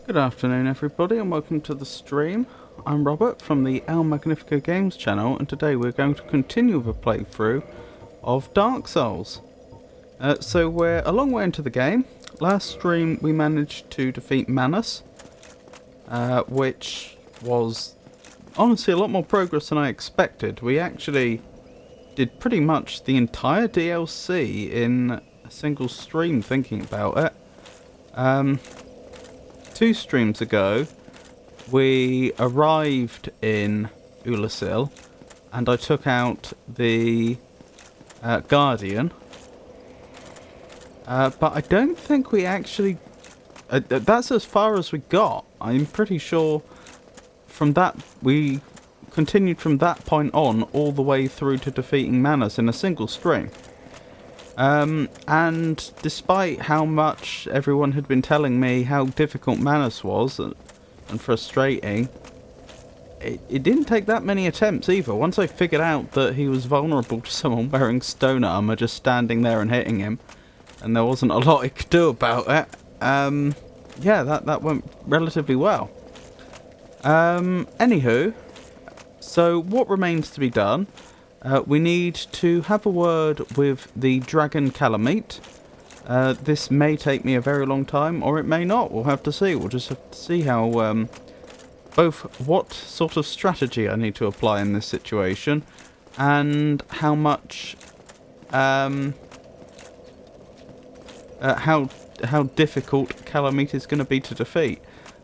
Good afternoon everybody and welcome to the stream. I'm Robert from the El Magnifico Games channel, and today we're going to continue with a playthrough of Dark Souls. So we're a long way into the game. Last stream we managed to defeat Manus, which was honestly a lot more progress than I expected. We actually did pretty much the entire DLC in a single stream, thinking about it. 2 streams ago, we arrived in Ulasil, and I took out the Guardian. But I don't think we actually... that's as far as we got. I'm pretty sure from that we continued from that point on all the way through to defeating Manus in a single stream. And despite how much everyone had been telling me how difficult Manus was and frustrating, it didn't take that many attempts either. Once I figured out that he was vulnerable to someone wearing stone armor just standing there and hitting him, and there wasn't a lot I could do about it, yeah, that went relatively well. Anywho, so what remains to be done? We need to have a word with the Dragon Calamite. This may take me a very long time, or it may not. We'll have to see. We'll just have to see how both what sort of strategy I need to apply in this situation and how much how difficult Calamite is going to be to defeat.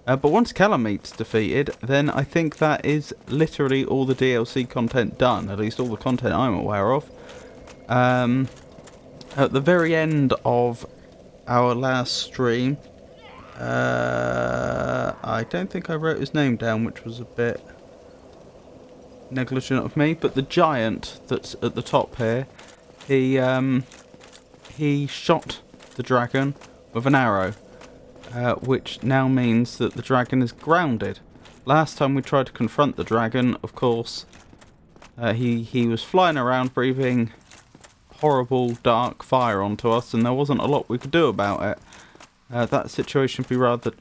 But once Calamite's defeated, then I think that is literally all the DLC content done, at least all the content I'm aware of. At the very end of our last stream, I don't think I wrote his name down, which was a bit negligent of me, but the giant that's at the top here, he shot the dragon with an arrow, which now means that the dragon is grounded. Last time we tried to confront the dragon, of course, he was flying around breathing horrible dark fire onto us, and there wasn't a lot we could do about it. That situation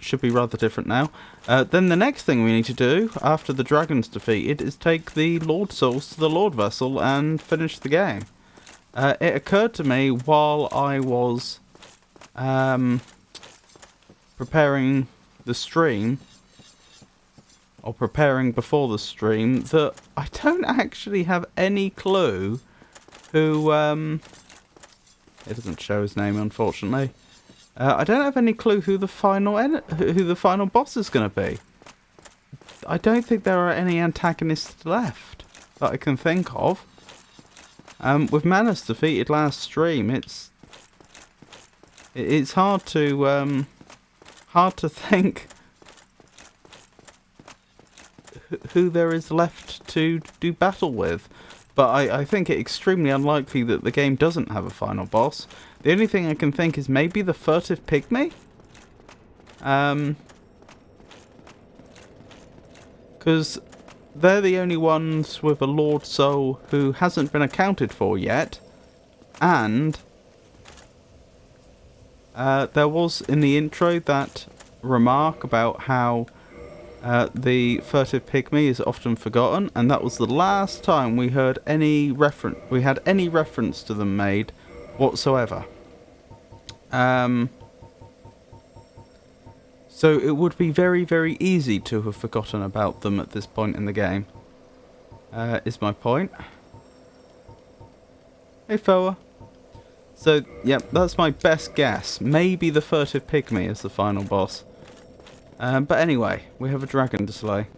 should be rather different now. Then the next thing we need to do, after the dragon's defeated, is take the Lord Souls to the Lord Vessel and finish the game. It occurred to me while I was preparing the stream, or preparing before the stream, that I don't actually have any clue who, it doesn't show his name unfortunately. I don't have any clue who the final boss is going to be. I don't think there are any antagonists left that I can think of. With Manus defeated last stream, it's hard to think who there is left to do battle with. But I think it extremely unlikely that the game doesn't have a final boss. The only thing I can think is maybe the furtive pygmy? Because they're the only ones with a Lord Soul who hasn't been accounted for yet. And there was in the intro that remark about how the furtive pygmy is often forgotten, and that was the last time we heard any reference to them made whatsoever. So it would be very, very easy to have forgotten about them at this point in the game. Is my point. Hey, Foa. So, yep, that's my best guess. Maybe the furtive pygmy is the final boss. But anyway, we have a dragon to slay.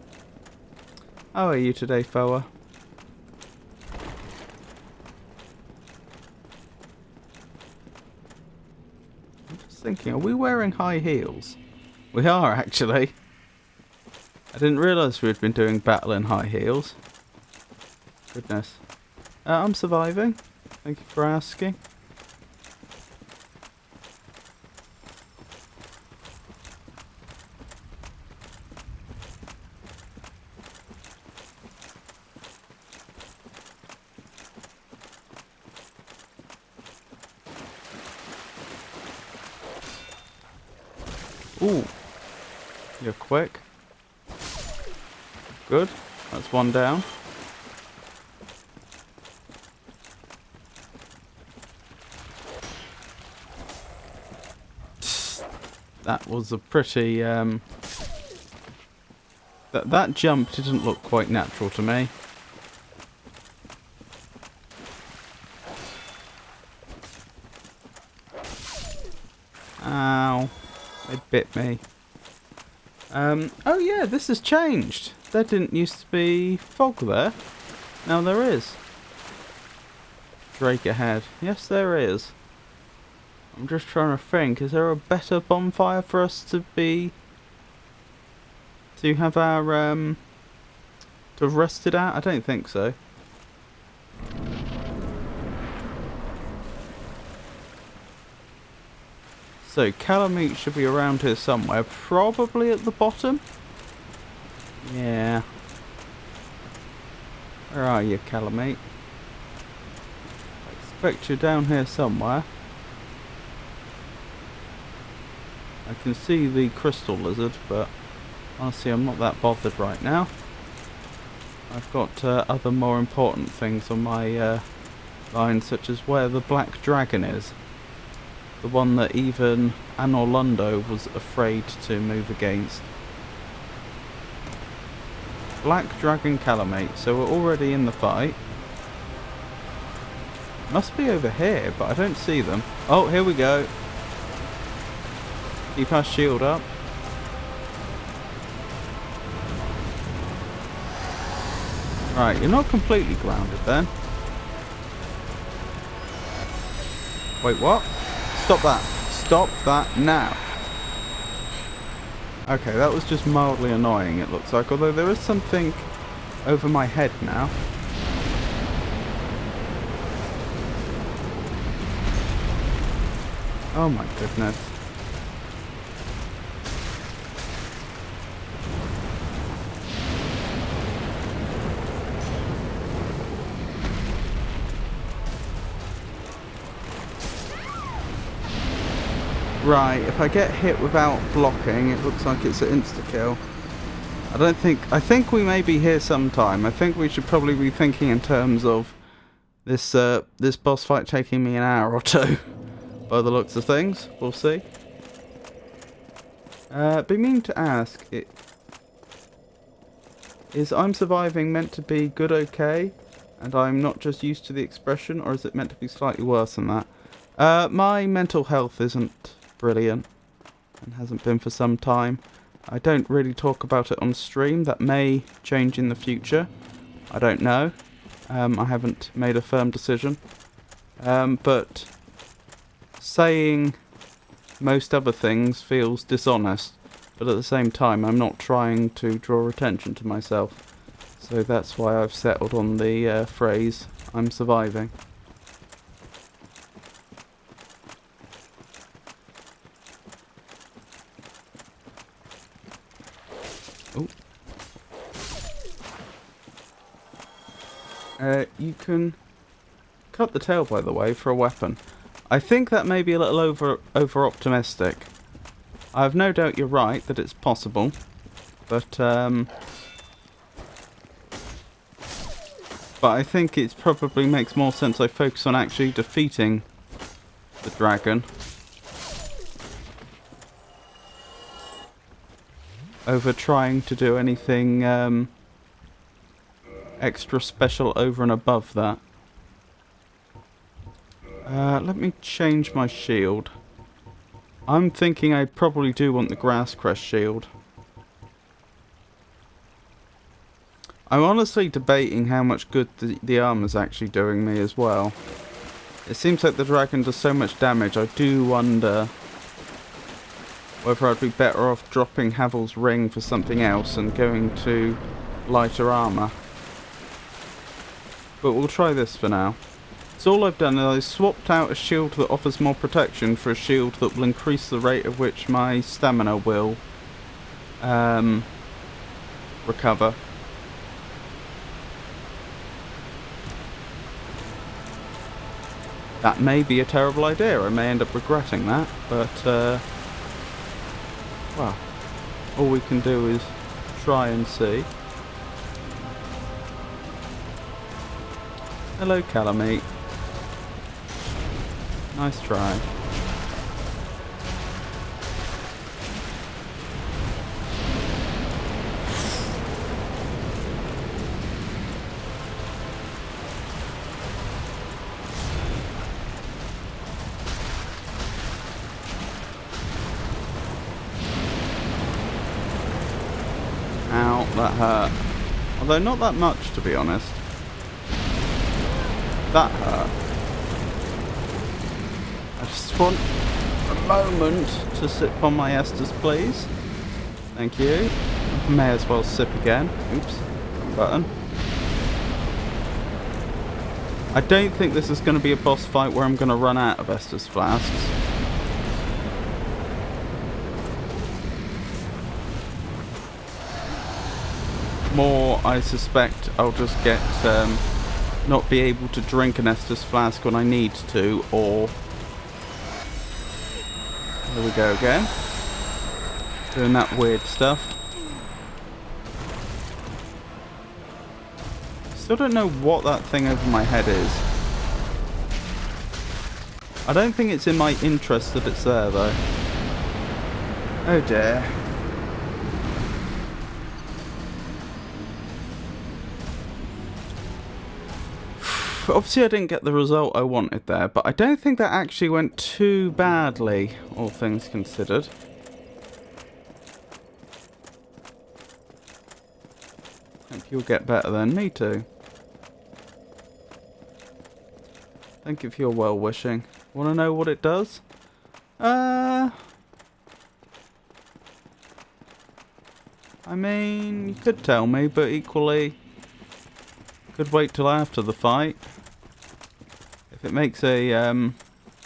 How are you today, Foa? I'm just thinking, are we wearing high heels? We are, actually. I didn't realise we'd been doing battle in high heels. Goodness. I'm surviving. Thank you for asking. Ooh, you're quick. Good, that's one down. That was a pretty, that jump didn't look quite natural to me. Ow. It bit me. Oh yeah, this has changed. There didn't used to be fog there. Now there is. Drake ahead. Yes, there is. I'm just trying to think, is there a better bonfire for us to have our, to have rested at? I don't think so. So, Calamite should be around here somewhere, probably at the bottom. Yeah. Where are you, Calamite? I expect you're down here somewhere. I can see the crystal lizard, but honestly I'm not that bothered right now. I've got other more important things on my line, such as where the black dragon is. The one that even Anorlundo was afraid to move against. Black Dragon Calamite. So we're already in the fight. Must be over here, but I don't see them. Oh, here we go. Keep our shield up. Right, you're not completely grounded then. Wait, what? Stop that. Stop that now. Okay, that was just mildly annoying, it looks like. Although there is something over my head now. Oh my goodness. Right, if I get hit without blocking, it looks like it's an insta-kill. I think we may be here sometime. I think we should probably be thinking in terms of this this boss fight taking me an hour or two. By the looks of things, we'll see. Be mean to ask, is I'm surviving meant to be good okay? And I'm not just used to the expression, or is it meant to be slightly worse than that? My mental health isn't brilliant and hasn't been for some time. I don't really talk about it on stream. That may change in the future. I don't know. I haven't made a firm decision. But saying most other things feels dishonest. But at the same time, I'm not trying to draw attention to myself. So that's why I've settled on the phrase, I'm surviving. You can cut the tail, by the way, for a weapon. I think that may be a little over optimistic. I have no doubt you're right that it's possible, but I think it probably makes more sense I focus on actually defeating the dragon over trying to do anything extra special over and above that. Let me change my shield. I'm thinking I probably do want the grass crest shield. I'm honestly debating how much good the armor's actually doing me as well. It seems like the dragon does so much damage, I do wonder whether I'd be better off dropping Havel's ring for something else and going to lighter armor. But we'll try this for now. So all I've done is I swapped out a shield that offers more protection for a shield that will increase the rate at which my stamina will recover. That may be a terrible idea. I may end up regretting that, but well, all we can do is try and see. Hello, Calamite. Nice try. Ow, that hurt. Although not that much, to be honest. That hurt. I just want a moment to sip on my Estus, please. Thank you. May as well sip again. Oops, wrong button. I don't think this is going to be a boss fight where I'm going to run out of Estus flasks. More, I suspect I'll just get not be able to drink an Estus flask when I need to, or there we go again, doing that weird stuff. Still don't know what that thing over my head is. I don't think it's in my interest that it's there though. Oh dear. Obviously I didn't get the result I wanted there, but I don't think that actually went too badly, all things considered. Hope you'll get better than me too. Thank you for your well-wishing. Want to know what it does? I mean, you could tell me, but equally, could wait till after the fight. If it makes a,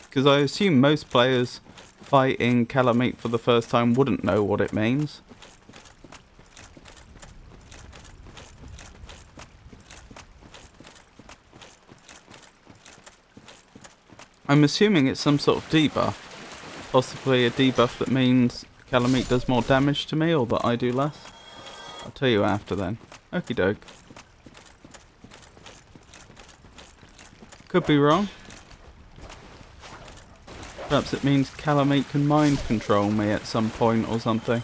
because I assume most players fighting Calamite for the first time wouldn't know what it means. I'm assuming it's some sort of debuff. Possibly a debuff that means Calamite does more damage to me, or that I do less. I'll tell you after then. Okie doke. Could be wrong. Perhaps it means Calamite can mind control me at some point or something.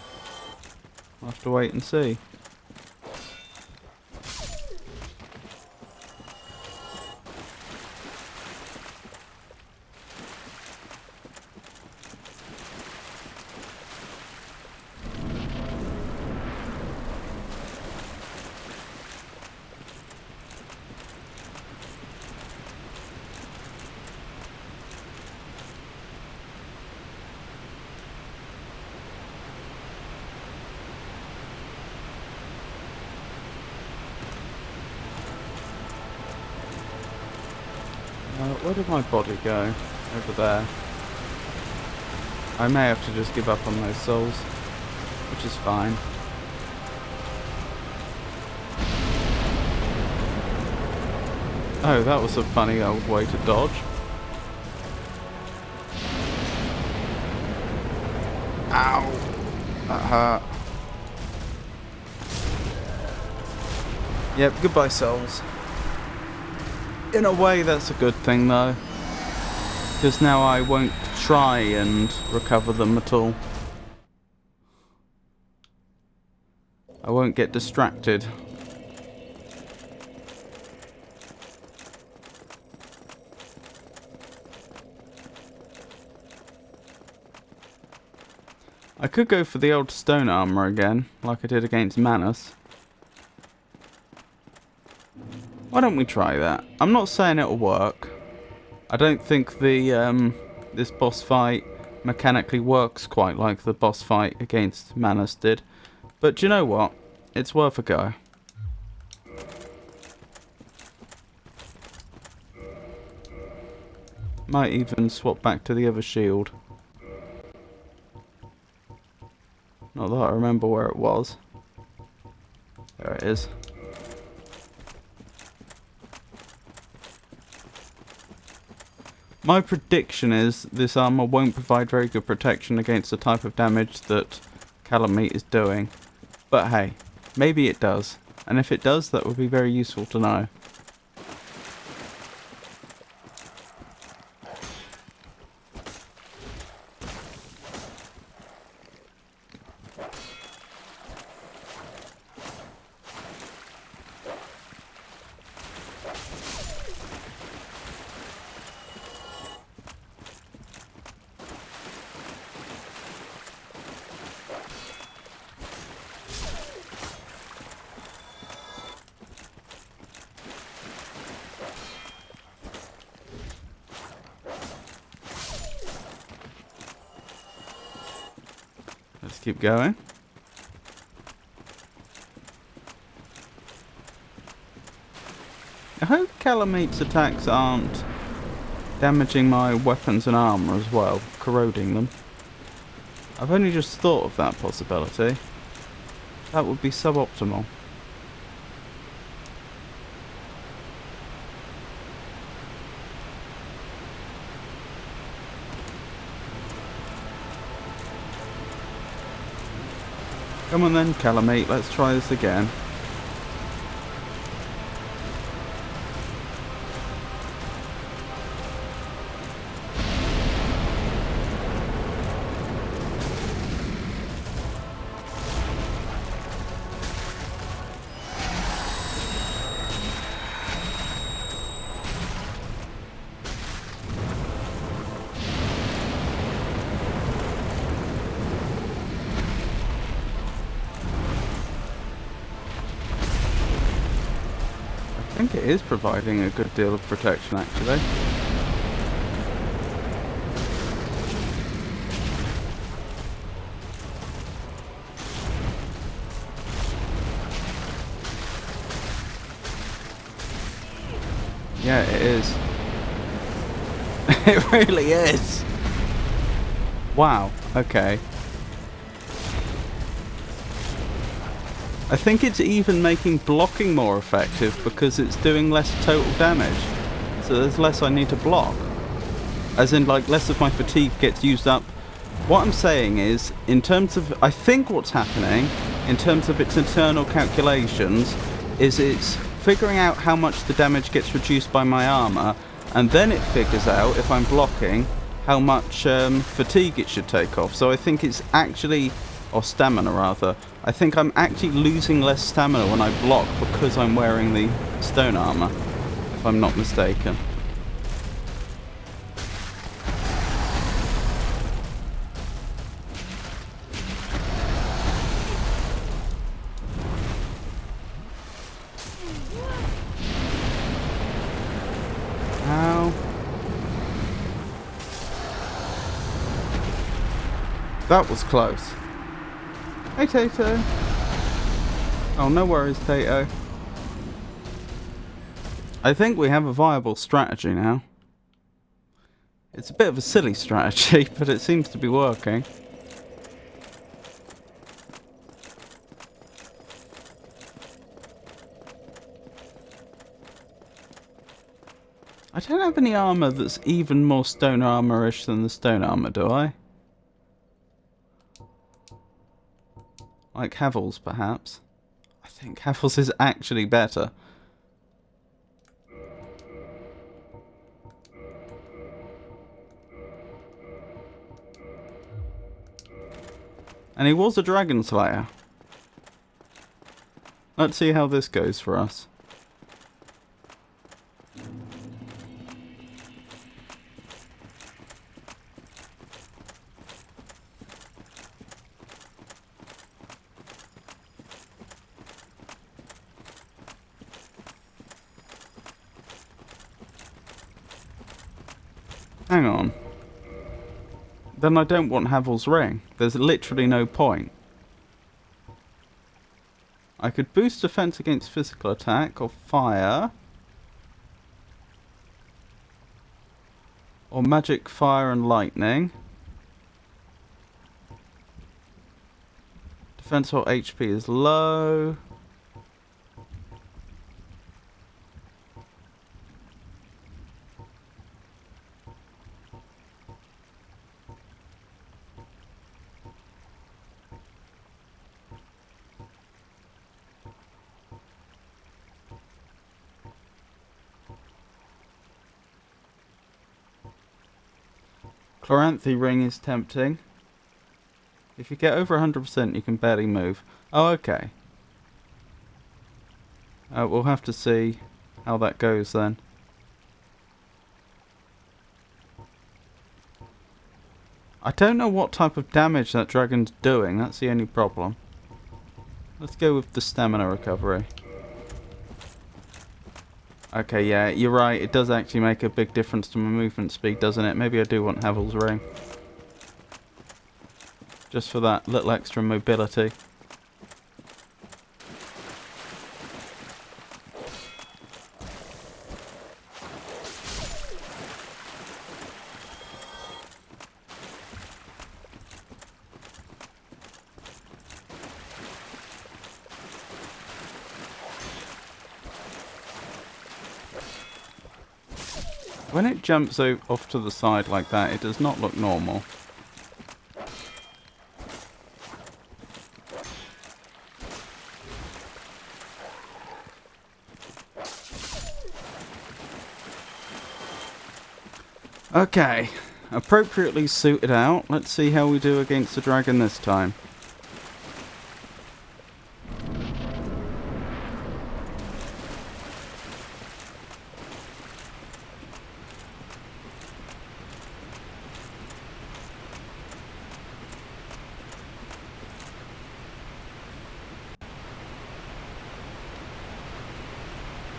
I'll have to wait and see. Where did my body go? Over there. I may have to just give up on those souls, which is fine. Oh, that was a funny old way to dodge. Ow! That hurt. Yep, goodbye souls. In a way, that's a good thing, though. Because now I won't try and recover them at all. I won't get distracted. I could go for the old stone armor again, like I did against Manus. Why don't we try that? I'm not saying it'll work. I don't think the this boss fight mechanically works quite like the boss fight against Manus did. But do you know what? It's worth a go. Might even swap back to the other shield. Not that I remember where it was. There it is. My prediction is this armor won't provide very good protection against the type of damage that Calamite is doing. But hey, maybe it does. And if it does, that would be very useful to know. Let's keep going. I hope Calamite's attacks aren't damaging my weapons and armor as well, corroding them. I've only just thought of that possibility. That would be suboptimal. Come on then, Calamite, let's try this again. I think it is providing a good deal of protection, actually. Yeah, it is. It really is. Wow, okay. I think it's even making blocking more effective because it's doing less total damage. So there's less I need to block. As in, like, less of my fatigue gets used up. What I'm saying is, in terms of... I think what's happening, in terms of its internal calculations, is it's figuring out how much the damage gets reduced by my armor, and then it figures out, if I'm blocking, how much fatigue it should take off. So I think it's actually... or stamina, rather. I think I'm actually losing less stamina when I block because I'm wearing the stone armor, if I'm not mistaken. Ow. That was close. Hey, Tato. Oh, no worries, Tato. I think we have a viable strategy now. It's a bit of a silly strategy, but it seems to be working. I don't have any armor that's even more stone armor-ish than the stone armor, do I? Like Havel's, perhaps. I think Havel's is actually better. And he was a Dragon Slayer. Let's see how this goes for us. Hang on. Then I don't want Havel's ring. There's literally no point. I could boost defense against physical attack or fire. Or magic, fire and lightning. Defense or HP is low. Chloranthy ring is tempting. If you get over 100%, you can barely move. Oh, okay. We'll have to see how that goes then. I don't know what type of damage that dragon's doing. That's the only problem. Let's go with the stamina recovery. Okay, yeah, you're right. It does actually make a big difference to my movement speed, doesn't it? Maybe I do want Havel's ring. Just for that little extra mobility. When it jumps off to the side like that, it does not look normal. Okay, appropriately suited out. Let's see how we do against the dragon this time.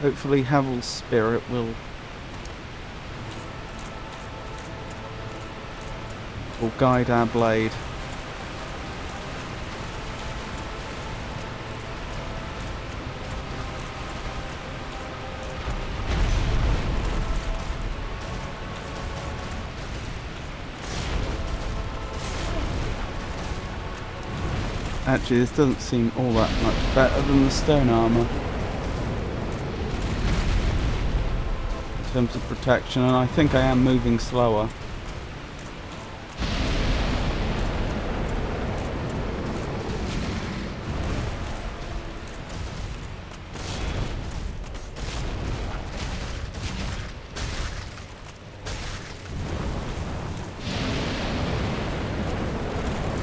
Hopefully Havel's spirit will guide our blade. Actually, this doesn't seem all that much better than the stone armor in terms of protection, and I think I am moving slower.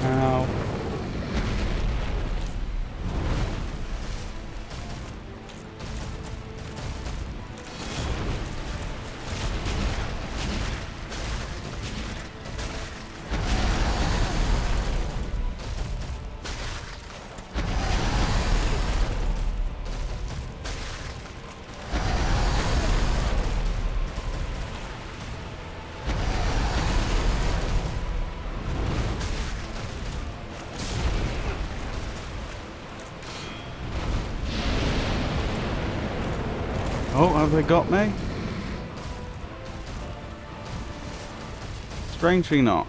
Ow. Oh, have they got me? Strangely not.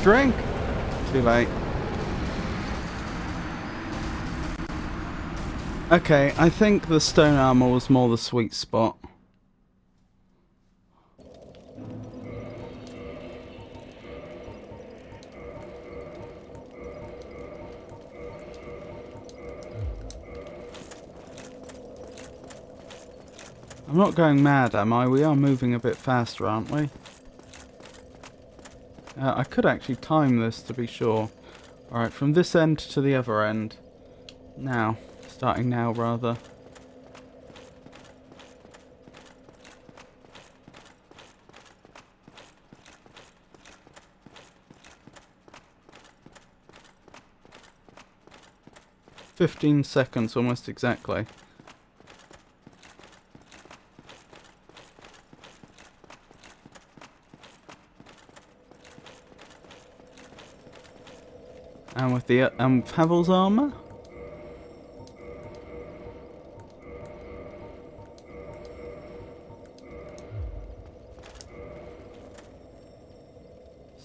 Drink! Too late. Okay, I think the stone armor was more the sweet spot. I'm not going mad, am I? We are moving a bit faster, aren't we? I could actually time this to be sure. Alright, from this end to the other end. Now. Starting now, rather. "15 seconds, almost exactly." And with the Havel's armor?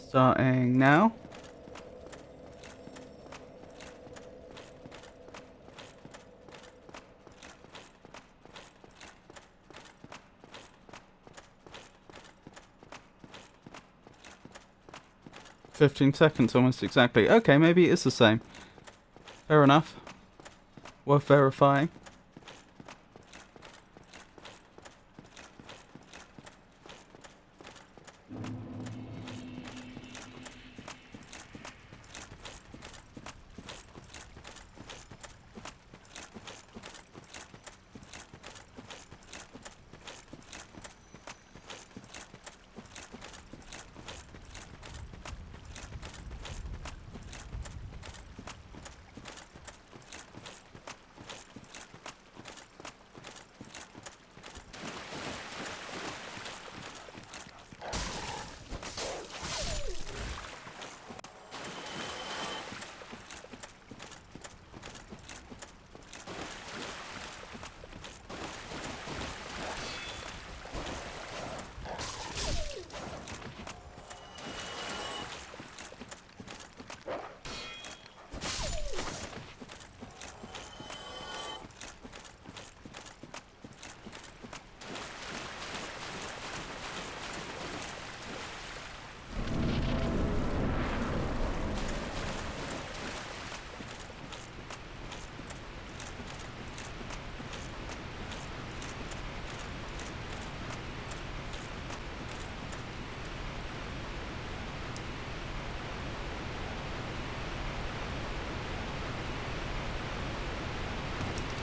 Starting now. "15 seconds, almost exactly." Okay, maybe it is the same. Fair enough. Worth verifying.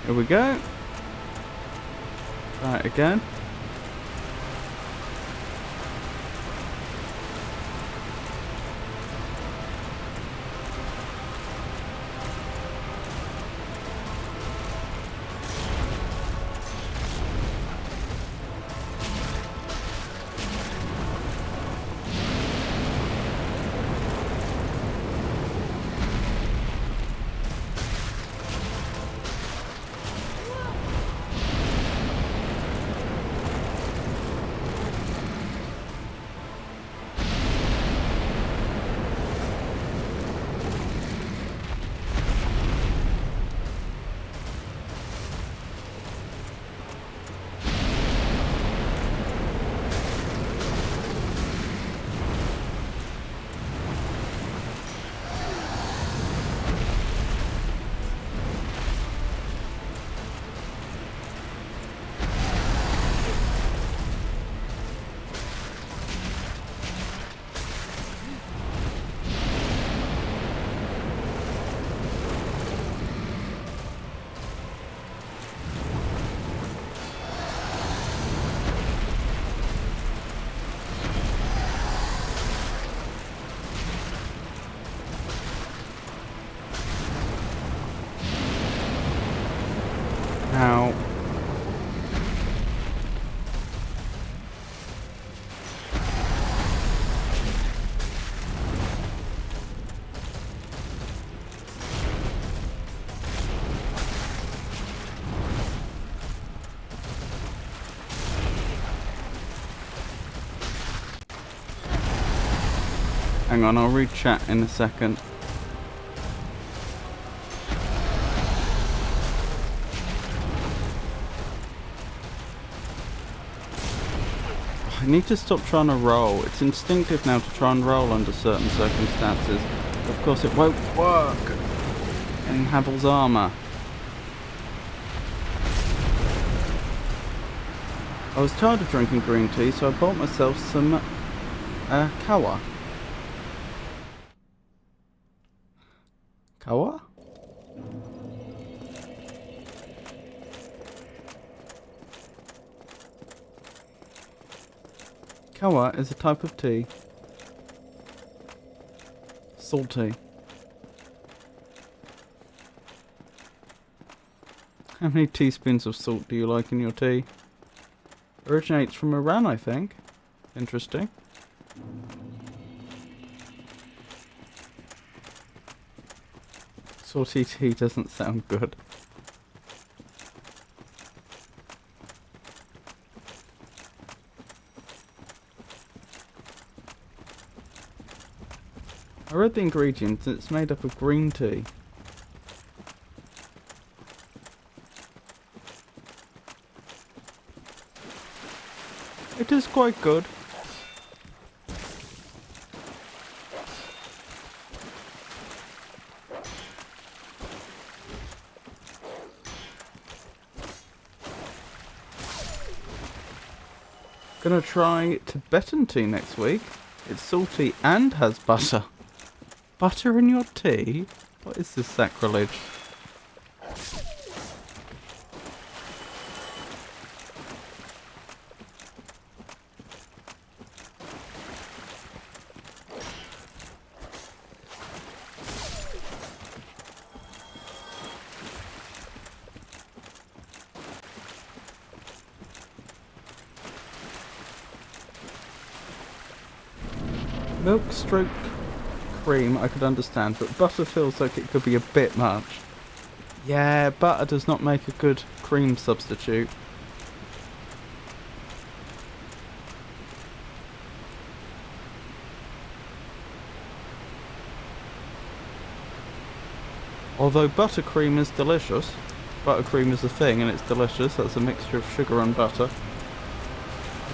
Here we go. Try it again. Ow. Hang on, I'll read chat in a second. I need to stop trying to roll. It's instinctive now to try and roll under certain circumstances. Of course it won't work in Havel's armour. I was tired of drinking green tea, so I bought myself some kawa. Kawa? Kawa is a type of tea. Salty. How many teaspoons of salt do you like in your tea? Originates from Iran, I think. Interesting. Salty tea doesn't sound good. I read the ingredients and it's made up of green tea. It is quite good. Gonna try Tibetan tea next week. It's salty and has butter. Butter in your tea? What is this sacrilege? Milk stroke cream I could understand, but butter feels like it could be a bit much. Yeah, butter does not make a good cream substitute. Although buttercream is delicious. Buttercream is a thing and it's delicious. That's a mixture of sugar and butter.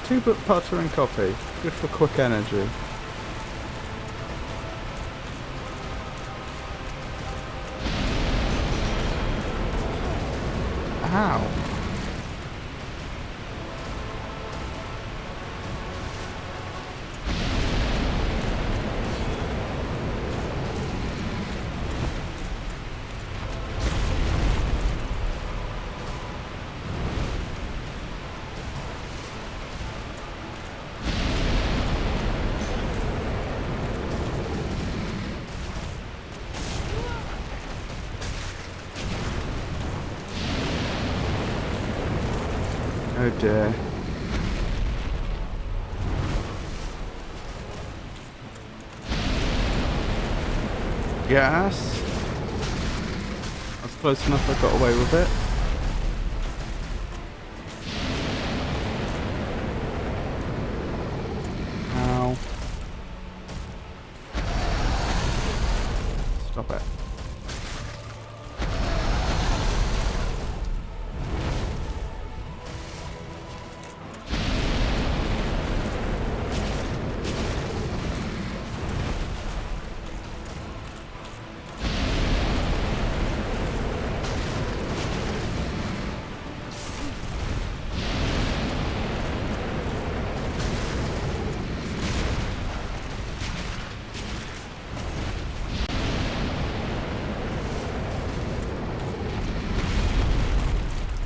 2-bit butter and coffee. Good for quick energy. Ow. Oh dear. Yes. That's close enough. I got away with it. Ow. Stop it.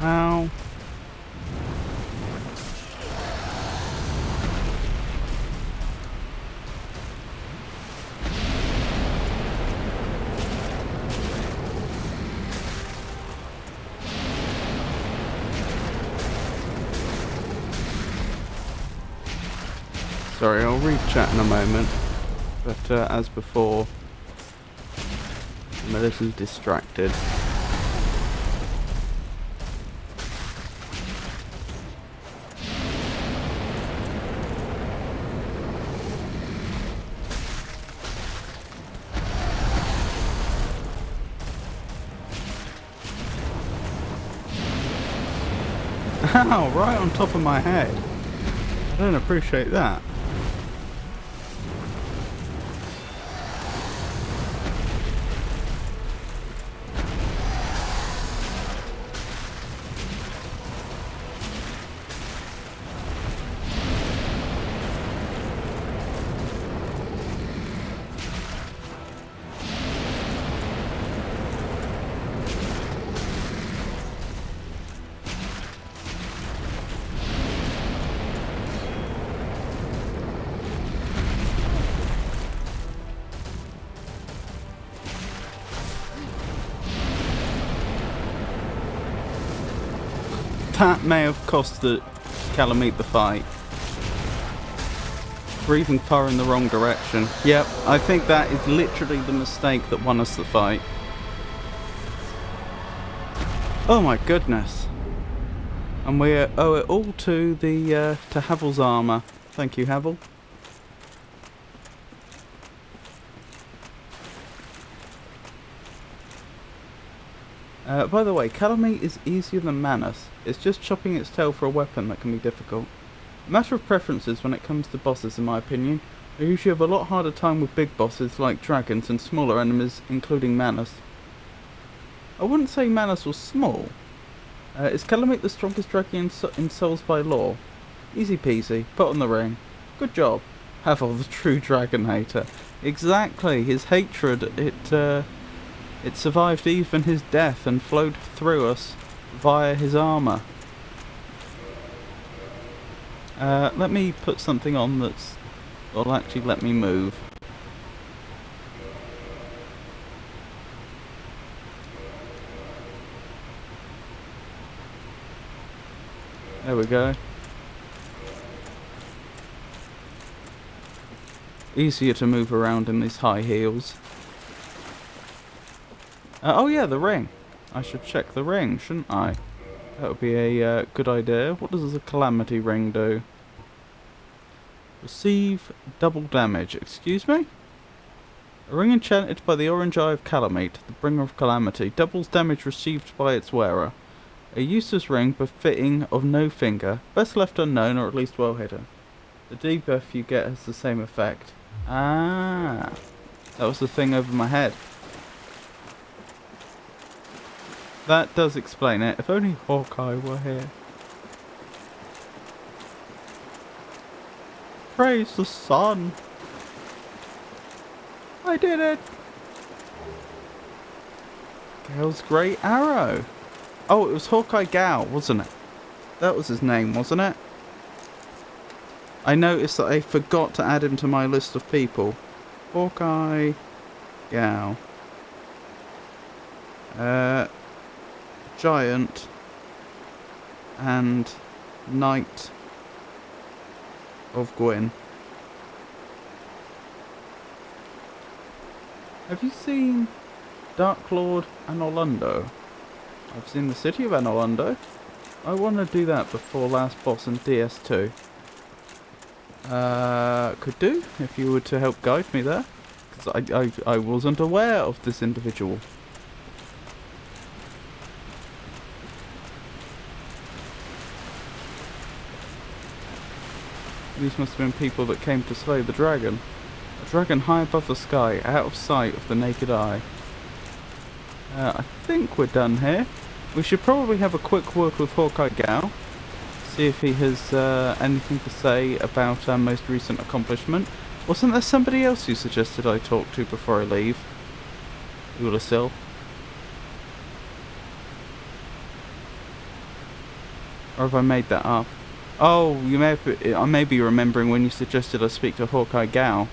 Ow. Sorry, I'll read chat in a moment. But as before, Melissa's distracted. Ow, right on top of my head. I don't appreciate that. That may have cost the Calamite the fight. Breathing far in the wrong direction. Yep, I think that is literally the mistake that won us the fight. Oh my goodness. And we owe it all to the to Havel's armour. Thank you, Havel. By the way, Calamite is easier than Manus. It's just chopping its tail for a weapon that can be difficult. A matter of preferences when it comes to bosses, in my opinion. I usually have a lot harder time with big bosses like dragons and smaller enemies, including Manus. I wouldn't say Manus was small. Is Calamite the strongest dragon in Souls by lore? Easy peasy, put on the ring. Good job. Havel, the true dragon hater. Exactly, his hatred, it survived even his death and flowed through us via his armour. Let me put something on that'll actually let me move. There we go. Easier to move around in these high heels. Oh yeah, the ring. I should check the ring, shouldn't I? That would be a good idea. What does the Calamity ring do? Receive double damage. Excuse me? A ring enchanted by the orange eye of Calamite, the bringer of calamity, doubles damage received by its wearer. A useless ring befitting of no finger, best left unknown or at least well hidden. The debuff you get has the same effect. Ah, that was the thing over my head. That does explain it. If only Hawkeye were here. Praise the sun. I did it. Gale's great arrow. Oh, it was Hawkeye Gal, wasn't it? That was his name, wasn't it? I noticed that I forgot to add him to my list of people. Hawkeye Gal. Giant and Knight of Gwyn. Have you seen Dark Lord Anorlando? I've seen the city of Anorlando. I want to do that before last boss in DS2. Could do, if you were to help guide me there. Because I wasn't aware of this individual. These must have been people that came to slay the dragon. A dragon high above the sky, out of sight of the naked eye. I think we're done here. We should probably have a quick word with Hawkeye Gao. See if he has anything to say about our most recent accomplishment. Wasn't there somebody else you suggested I talk to before I leave? Ulasil. Or have I made that up? Oh, I may be remembering when you suggested I speak to Hawkeye Gao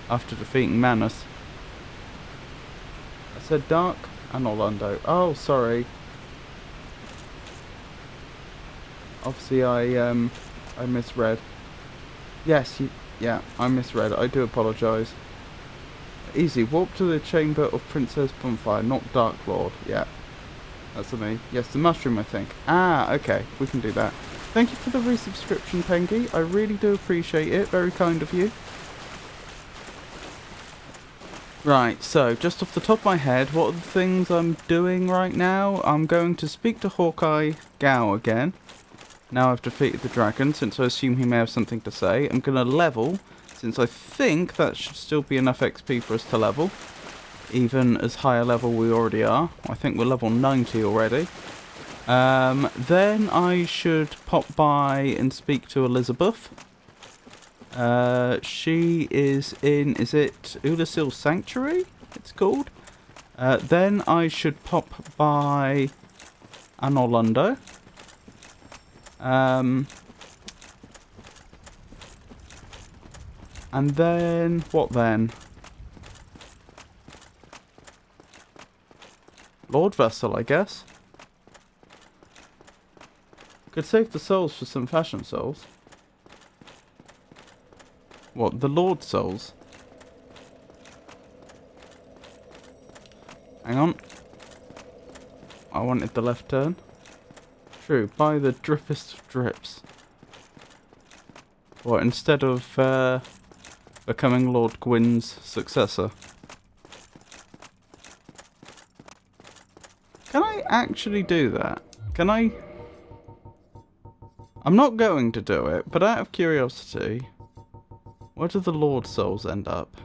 after defeating Manus. I said Dark and Orlando. Oh, sorry. Obviously, I misread. Yes, yeah, I misread. I do apologise. Easy. Warp to the chamber of Princess Bonfire, not Dark Lord. Yeah, that's the me. Yes, the mushroom, I think. Ah, okay. We can do that. Thank you for the resubscription, Pengy. I really do appreciate it. Very kind of you. Right, so, just off the top of my head, what are the things I'm doing right now? I'm going to speak to Hawkeye Gao again. Now I've defeated the dragon, since I assume he may have something to say. I'm going to level, since I think that should still be enough XP for us to level. Even as high a level we already are. I think we're level 90 already. Then I should pop by and speak to Elizabeth. She is is it Ulasil Sanctuary? It's called. Then I should pop by Anorlando. And then, what then? Lord Vessel, I guess. Could save the souls for some fashion souls. What, the Lord souls? Hang on. I wanted the left turn. True, buy the drippest of drips. What, instead of becoming Lord Gwyn's successor? Can I actually do that? Can I? I'm not going to do it, but out of curiosity, where do the Lord souls end up?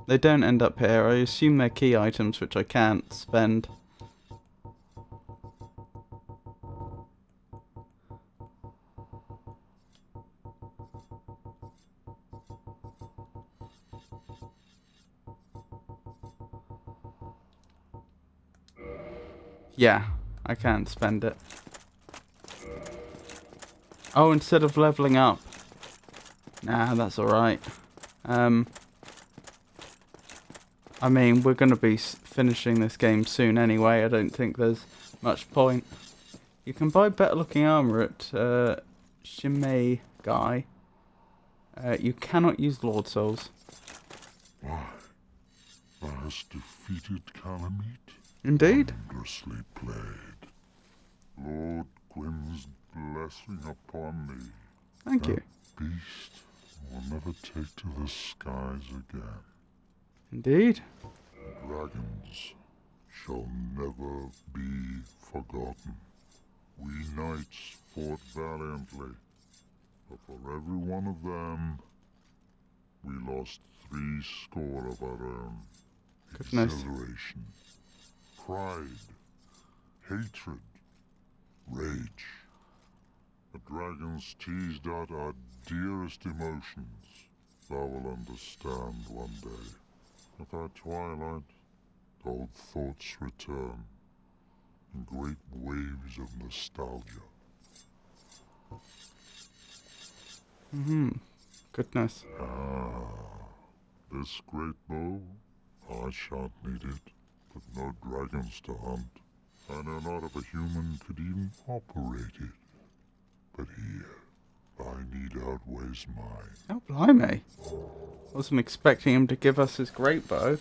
They don't end up here. I assume they're key items which I can't spend. Yeah, I can't spend it. Oh, instead of leveling up. Nah, that's alright. I mean, we're going to be finishing this game soon anyway. I don't think there's much point. You can buy better looking armor at Shimei Guy. You cannot use Lord Souls. Why, thou hast defeated Calamite? Indeed. Wondrously played. Lord Gwyn's blessing upon thee. Thank you. Beast will never take to the skies again. Indeed. Dragons shall never be forgotten. We knights fought valiantly, but for every one of them, we lost 80 of our own. Goodness. Exhilaration, pride, hatred, rage. The dragons teased out our dearest emotions. Thou will understand one day. With our twilight, old thoughts return in great waves of nostalgia. Goodness. This great bow, I shan't need it, with no dragons to hunt. I know not if a human could even operate it. But here, thy need outweighs mine. Oh, blimey. Wasn't expecting him to give us his great bow.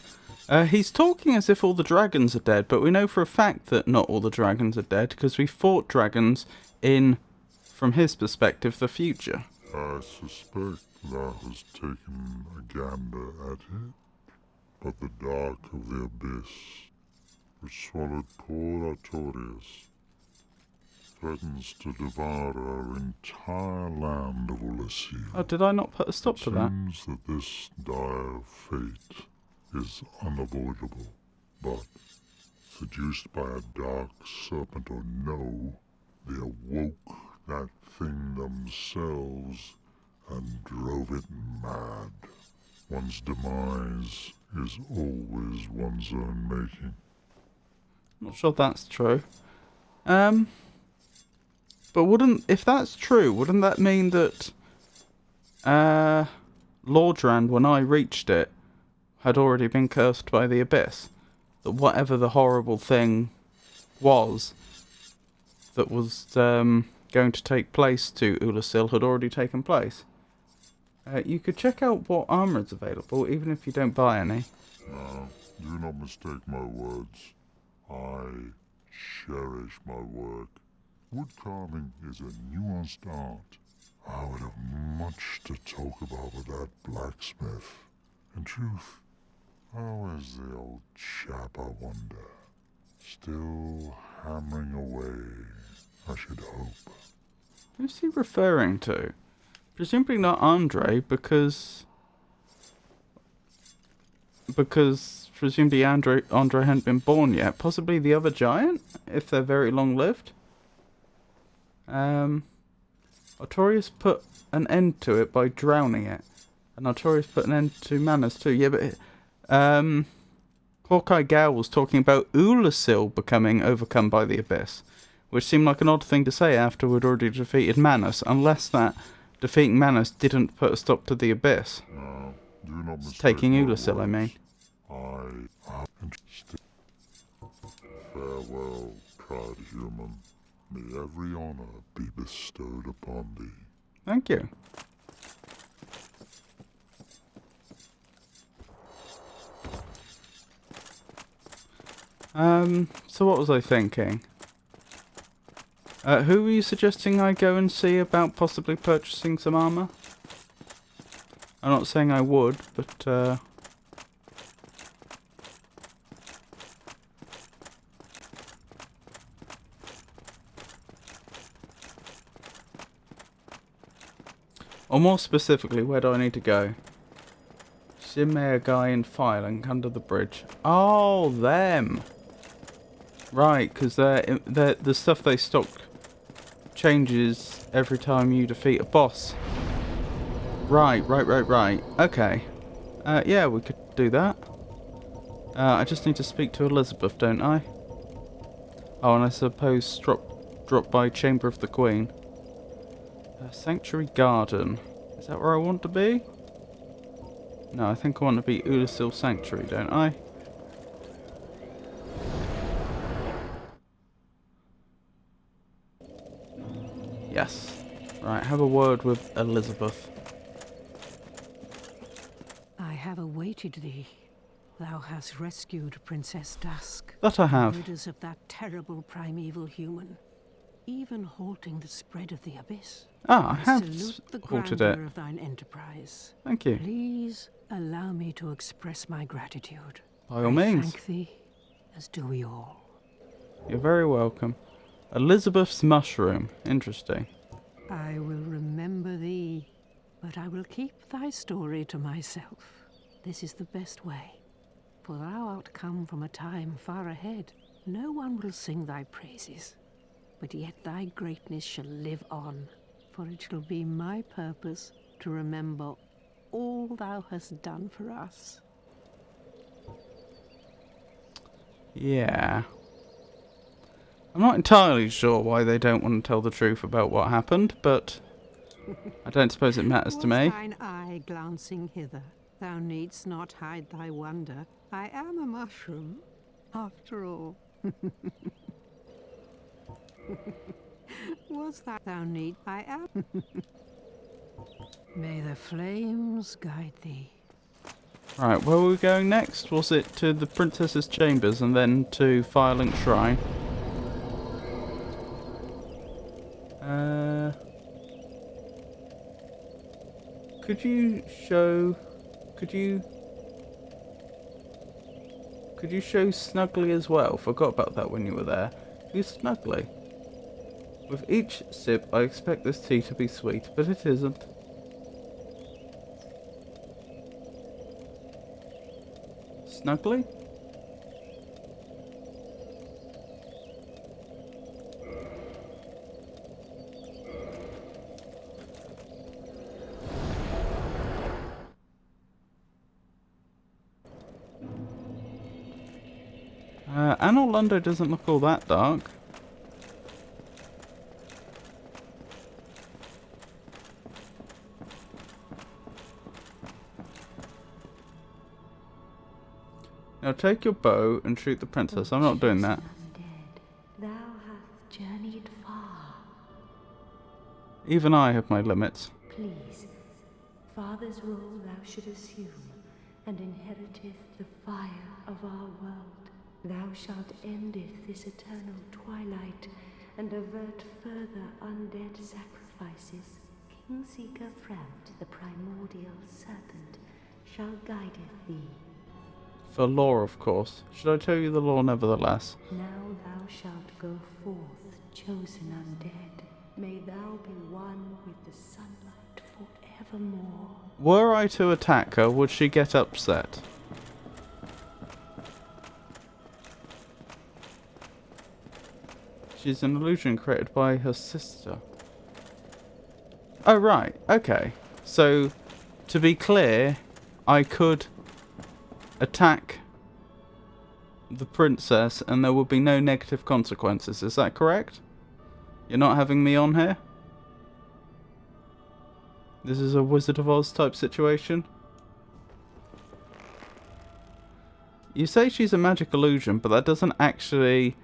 He's talking as if all the dragons are dead, but we know for a fact that not all the dragons are dead, because we fought dragons in, from his perspective, the future. I suspect thou hast taken a gander at it, but the dark of the abyss, which swallowed poor Artorias, threatens to devour our entire land of Ulasil. Oh, did I not put a stop to that? It seems that this dire fate is unavoidable, but seduced by a dark serpent or no, they awoke that thing themselves and drove it mad. One's demise is always one's own making. Not sure that's true. But if that's true, wouldn't that mean that Lordrand, when I reached it, had already been cursed by the abyss? That whatever the horrible thing was that was going to take place to Ulasil had already taken place. You could check out what armour is available, even if you don't buy any. Now, do not mistake my words. I cherish my work. Wood carving is a nuanced art. I would have much to talk about with that blacksmith. In truth, how is the old chap, I wonder? Still hammering away, I should hope. Who's he referring to? Presumably not Andre, because presumably Andre hadn't been born yet. Possibly the other giant, if they're very long-lived. Artorias put an end to it by drowning it. And Artorias put an end to Manners too. Yeah, but Hawkeye Gal was talking about Ulasil becoming overcome by the abyss, which seemed like an odd thing to say after we'd already defeated Manus, unless that defeating Manus didn't put a stop to the abyss. Now, do not mistake Taking my Ulasil, I mean. Farewell, proud human. May every honor be bestowed upon thee. Thank you. So what was I thinking? Who were you suggesting I go and see about possibly purchasing some armour? I'm not saying I would, but or more specifically, where do I need to go? Shimmer guy in filing under the bridge. Oh, them! Right, because the stuff they stock changes every time you defeat a boss. Right. Okay. Yeah, we could do that. I just need to speak to Elizabeth, don't I? Oh, and I suppose drop by Chamber of the Queen. Sanctuary Garden. Is that where I want to be? No, I think I want to be Ulasil Sanctuary, don't I? Yes. Right, have a word with Elizabeth. I have awaited thee. Thou hast rescued Princess Dusk. That I have. Murders of that terrible primeval human. Even halting the spread of the abyss. Ah, I have Salute the halted grandeur it. of thine enterprise. Thank you. Please allow me to express my gratitude. By all means. Thank thee, as do we all. You're very welcome. Elizabeth's mushroom. Interesting. I will remember thee, but I will keep thy story to myself. This is the best way, for thou art come from a time far ahead. No one will sing thy praises, but yet thy greatness shall live on, for it shall be my purpose to remember all thou hast done for us. Yeah. I'm not entirely sure why they don't want to tell the truth about what happened, but I don't suppose it matters to me. Was thine eye glancing hither? Thou needst not hide thy wonder. I am a mushroom, after all. Was that thou need I am? May the flames guide thee. Right, where were we going next? Was it to the princess's chambers and then to Firelink Shrine? Could you show Snuggly as well? Forgot about that when you were there. Who's Snuggly? With each sip, I expect this tea to be sweet, but it isn't. Snuggly? Anor Londo doesn't look all that dark. Now take your bow and shoot the princess. I'm not doing that. Undead, thou hast journeyed far. Even I have my limits. Please, father's role thou should assume, and inheriteth the fire of our world. Thou shalt endeth this eternal twilight, and avert further undead sacrifices. Kingseeker Fremd, the primordial serpent, shall guideth thee. For lore, of course. Should I tell you the lore nevertheless? Now thou shalt go forth, chosen undead. May thou be one with the sunlight forevermore. Were I to attack her, would she get upset? She's an illusion created by her sister. Oh, right. Okay. So, to be clear, I could attack the princess and there would be no negative consequences. Is that correct? You're not having me on here? This is a Wizard of Oz type situation? You say she's a magic illusion, but that doesn't actually...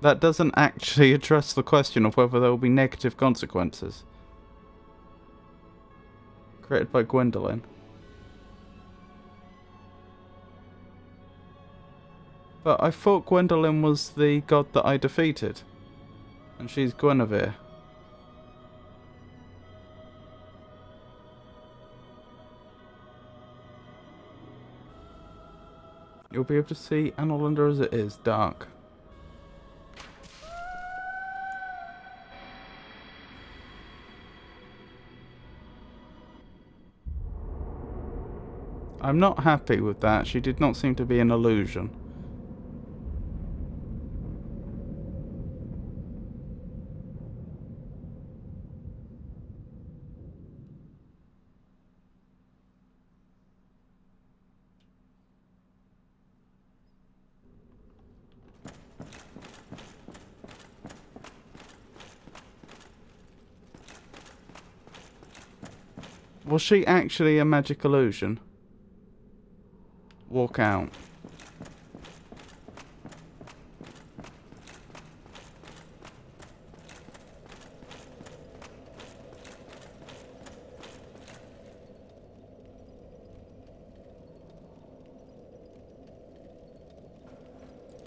that doesn't actually address the question of whether there will be negative consequences. Created by Gwendolyn. But I thought Gwendolyn was the god that I defeated. And she's Guinevere. You'll be able to see Anor Londo as it is, dark. I'm not happy with that. She did not seem to be an illusion. Was she actually a magic illusion? Walk out.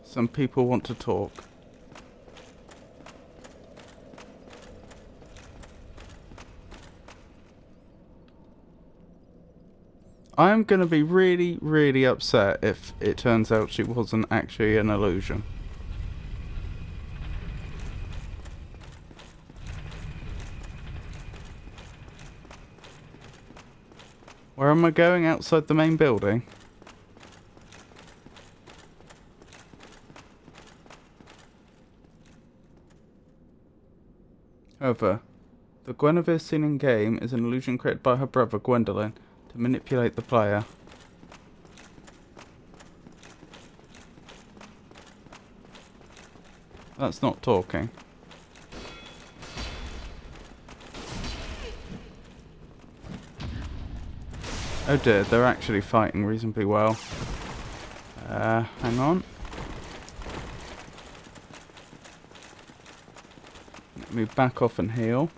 Some people want to talk. I'm going to be really, really upset if it turns out she wasn't actually an illusion. Where am I going? Outside the main building? However, the Guinevere seen in game is an illusion created by her brother Gwendolyn to manipulate the player. That's not talking. Oh dear, they're actually fighting reasonably well. Hang on. Move back off and heal.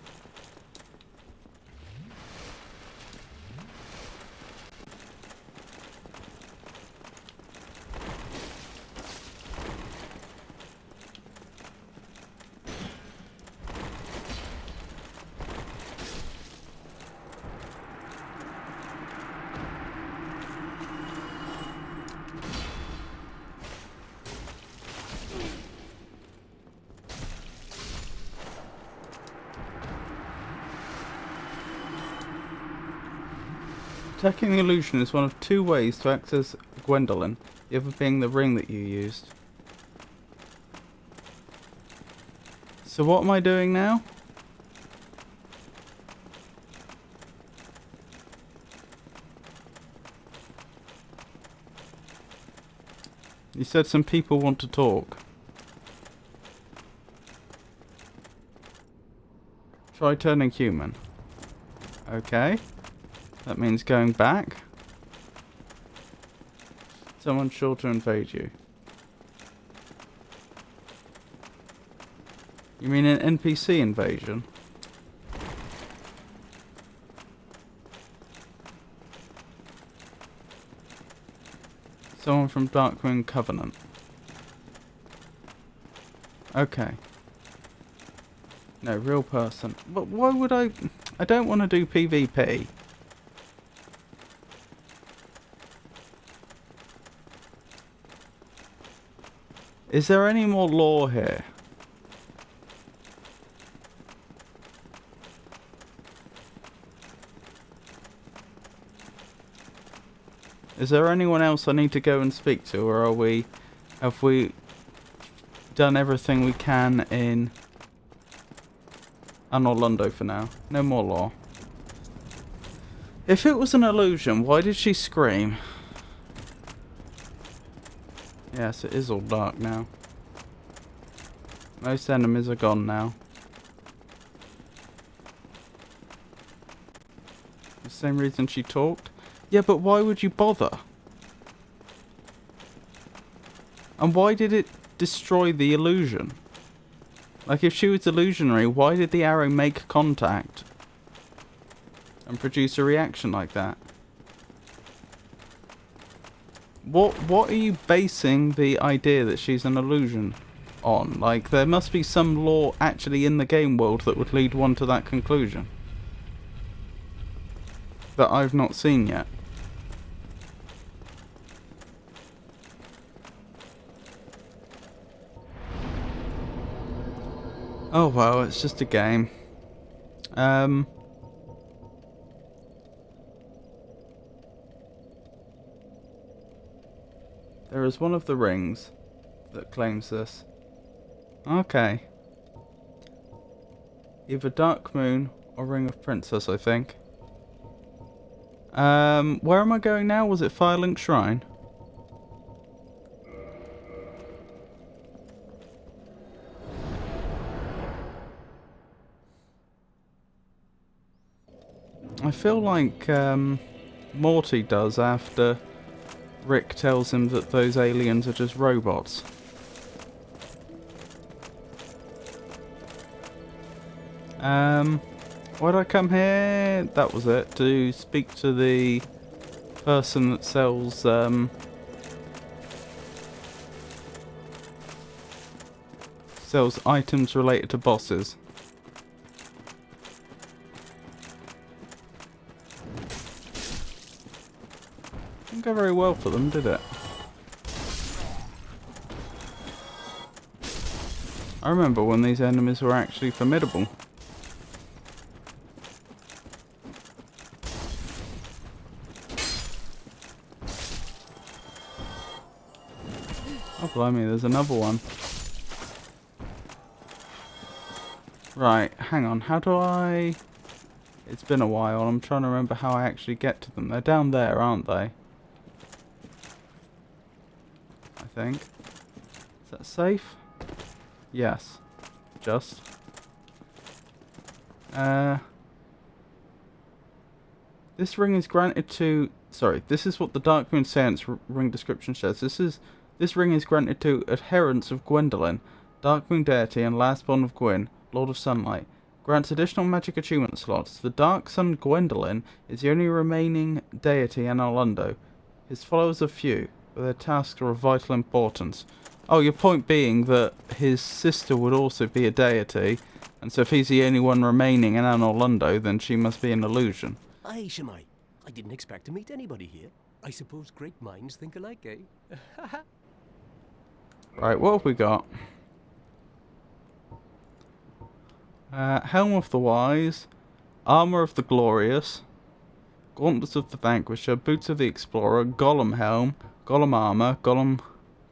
Attacking the illusion is one of two ways to access Gwendolyn, the other being the ring that you used. So what am I doing now? You said some people want to talk. Try turning human. Okay. That means going back. Someone's sure to invade you. You mean an NPC invasion? Someone from Darkmoon Covenant. Okay. No, real person. But why would I don't want to do PvP. Is there any more lore here? Is there anyone else I need to go and speak to, or have we done everything we can in Orlando for now? No more lore. If it was an illusion, why did she scream? Yes, it is all dark now. Most enemies are gone now. The same reason she talked? Yeah, but why would you bother? And why did it destroy the illusion? Like, if she was illusionary, why did the arrow make contact and produce a reaction like that? What are you basing the idea that she's an illusion on? Like, there must be some lore actually in the game world that would lead one to that conclusion that I've not seen yet. Oh well, it's just a game. There is one of the rings that claims this. Okay. Either Dark Moon or Ring of Princess, I think. Where am I going now? Was it Firelink Shrine? I feel like Morty does after Rick tells him that those aliens are just robots. Why did I come here? That was it. To speak to the person that sells sells items related to bosses. Didn't go very well for them, did it? I remember when these enemies were actually formidable. Oh blimey, there's another one. Right, hang on, how do I... It's been a while, I'm trying to remember how I actually get to them. They're down there, aren't they? I think. Is that safe? Yes. Just. This ring is granted to... Sorry, this is what the Darkmoon Seance ring description says. This ring is granted to adherents of Gwendolyn, Darkmoon deity and last born of Gwyn, Lord of Sunlight. Grants additional magic achievement slots. The Dark Sun Gwendolyn is the only remaining deity in Orlando. His followers are few, but their tasks are of vital importance. Oh, your point being that his sister would also be a deity, and so if he's the only one remaining in Anor Londo, then she must be an illusion. Aye, Shemai. I didn't expect to meet anybody here. I suppose great minds think alike, eh? Right, what have we got? Helm of the Wise, Armour of the Glorious, Gauntlets of the Vanquisher, Boots of the Explorer, Golem Helm, Golem Armour, Golem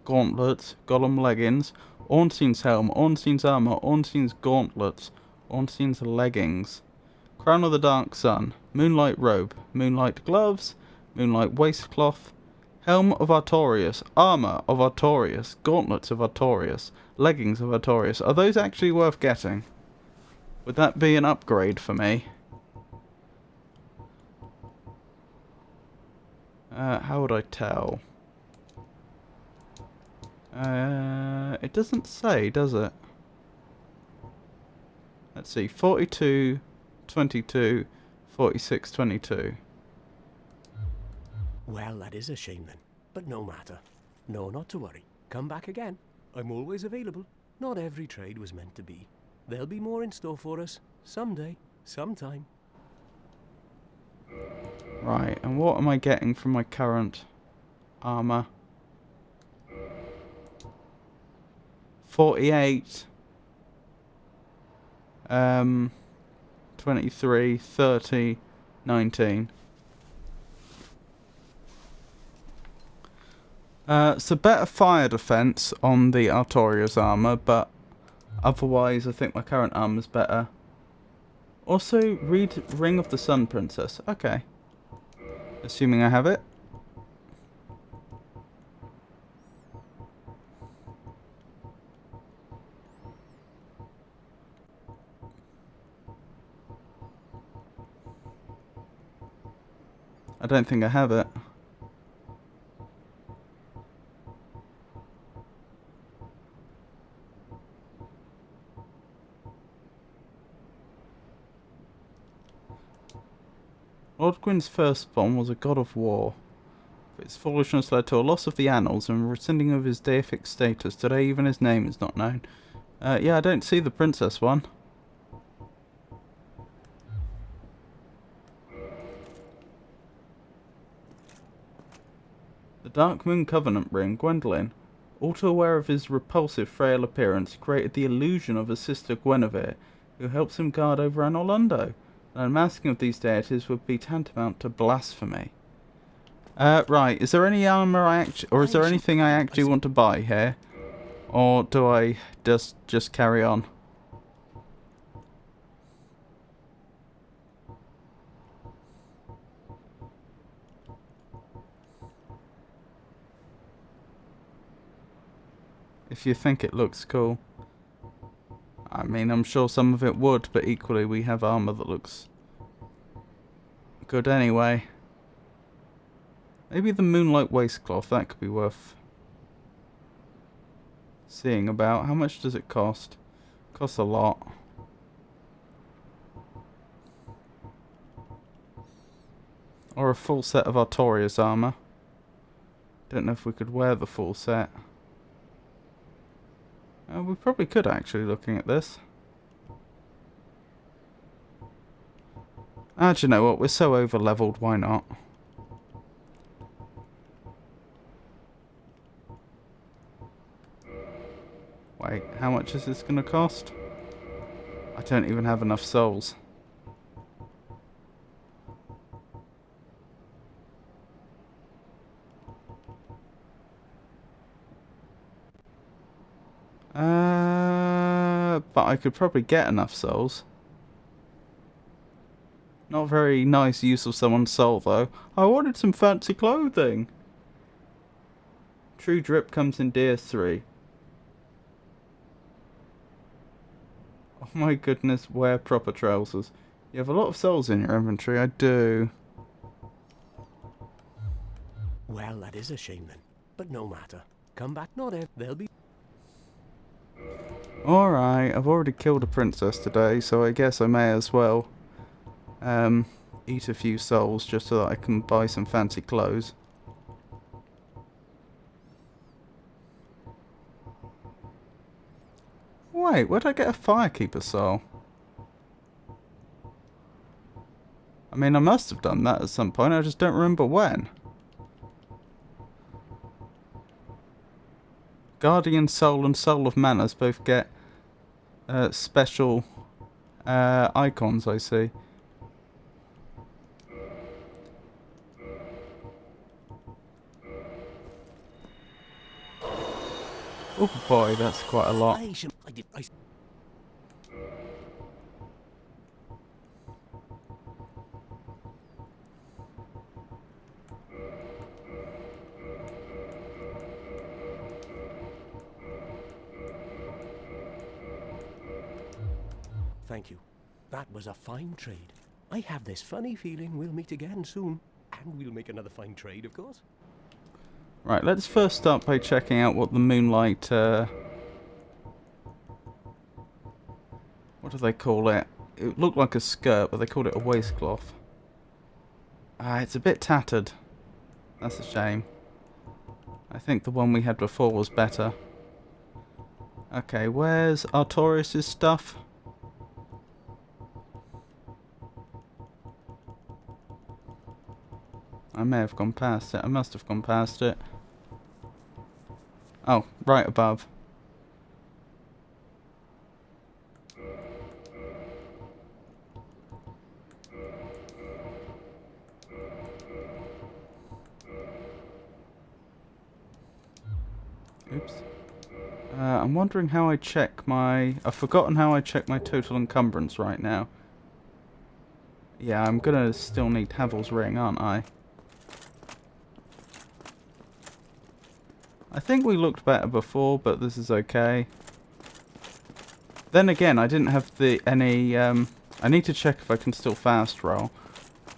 Gauntlets, Golem Leggings, Ornstein's Helm, Ornstein's Armour, Ornstein's Gauntlets, Ornstein's Leggings, Crown of the Dark Sun, Moonlight Robe, Moonlight Gloves, Moonlight Waistcloth, Helm of Artorias, Armour of Artorias, Gauntlets of Artorias, Leggings of Artorias. Are those actually worth getting? Would that be an upgrade for me? How would I tell? It doesn't say, does it? Let's see, 42, 22, 46, 22. Well, that is a shame then. But no matter. No, not to worry. Come back again. I'm always available. Not every trade was meant to be. There'll be more in store for us. Someday. Sometime. Right, and what am I getting from my current armour? 48. 23, 30, 19. So better fire defense on the Artorias armor, but otherwise I think my current armor's better. Also, read Ring of the Sun Princess. Okay. Assuming I have it. I don't think I have it. Lord Gwyn's firstborn was a god of war. But its foolishness led to a loss of the annals and rescinding of his deific status. Today even his name is not known. Yeah, I don't see the princess one. The Dark Moon Covenant ring, Gwendolyn, all too aware of his repulsive, frail appearance, created the illusion of his sister Guinevere, who helps him guard over Anor Londo. An unmasking of these deities would be tantamount to blasphemy. Right, is there any armor or is there anything I actually want to buy here? Or do I just carry on? If you think it looks cool. I mean, I'm sure some of it would, but equally we have armor that looks good anyway. Maybe the Moonlight Waistcloth, that could be worth seeing about. How much does it cost? Costs a lot. Or a full set of Artorias armor. Don't know if we could wear the full set. We probably could actually, looking at this. Do you know what? We're so over leveled, why not? Wait, how much is this going to cost? I don't even have enough souls. But I could probably get enough souls. Not very nice use of someone's soul, though. I wanted some fancy clothing. True drip comes in DS3. Oh my goodness, wear proper trousers. You have a lot of souls in your inventory, I do. Well, that is a shame then. But no matter. Come back, not if they'll be... Alright, I've already killed a princess today, so I guess I may as well eat a few souls just so that I can buy some fancy clothes. Wait, where'd I get a firekeeper soul? I mean, I must have done that at some point, I just don't remember when. Guardian Soul and Soul of Manners both get special icons, I see. Oh boy, that's quite a lot. Thank you. That was a fine trade. I have this funny feeling we'll meet again soon. And we'll make another fine trade, of course. Right, let's first start by checking out what the moonlight, what do they call it? It looked like a skirt, but they called it a waistcloth. It's a bit tattered. That's a shame. I think the one we had before was better. Okay, where's Artorias' stuff? I may have gone past it. I must have gone past it. Oh, right above. Oops. I'm wondering how I check my... I've forgotten how I check my total encumbrance right now. Yeah, I'm gonna still need Havel's ring, aren't I? I think we looked better before, but this is okay. Then again, I didn't have any... I need to check if I can still fast roll.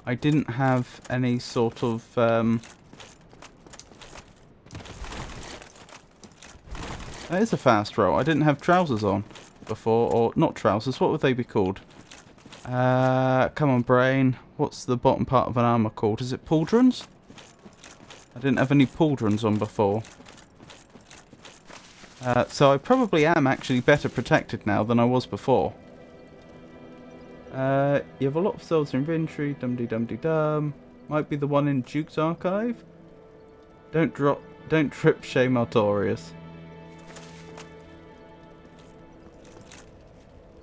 I didn't have any sort of... That is a fast roll. I didn't have trousers on before, or not trousers, what would they be called? Come on brain. What's the bottom part of an armour called? Is it pauldrons? I didn't have any pauldrons on before. So I probably am actually better protected now than I was before. You have a lot of souls in inventory, dum-de-dum-de-dum. Might be the one in Duke's archive? Don't trip shame Artorias.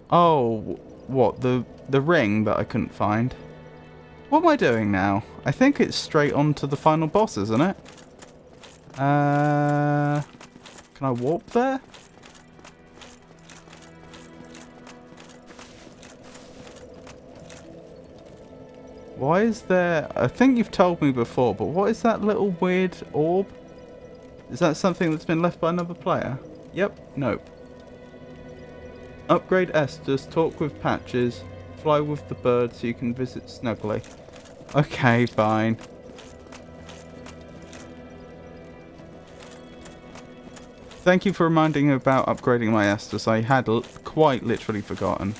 Oh, what, the ring that I couldn't find? What am I doing now? I think it's straight on to the final boss, isn't it? Can I warp there? Why is there... I think you've told me before, but what is that little weird orb? Is that something that's been left by another player? Yep. Nope. Upgrade Estus, talk with Patches, fly with the bird so you can visit snugly. Okay, fine. Thank you for reminding me about upgrading my Estus. I had quite literally forgotten,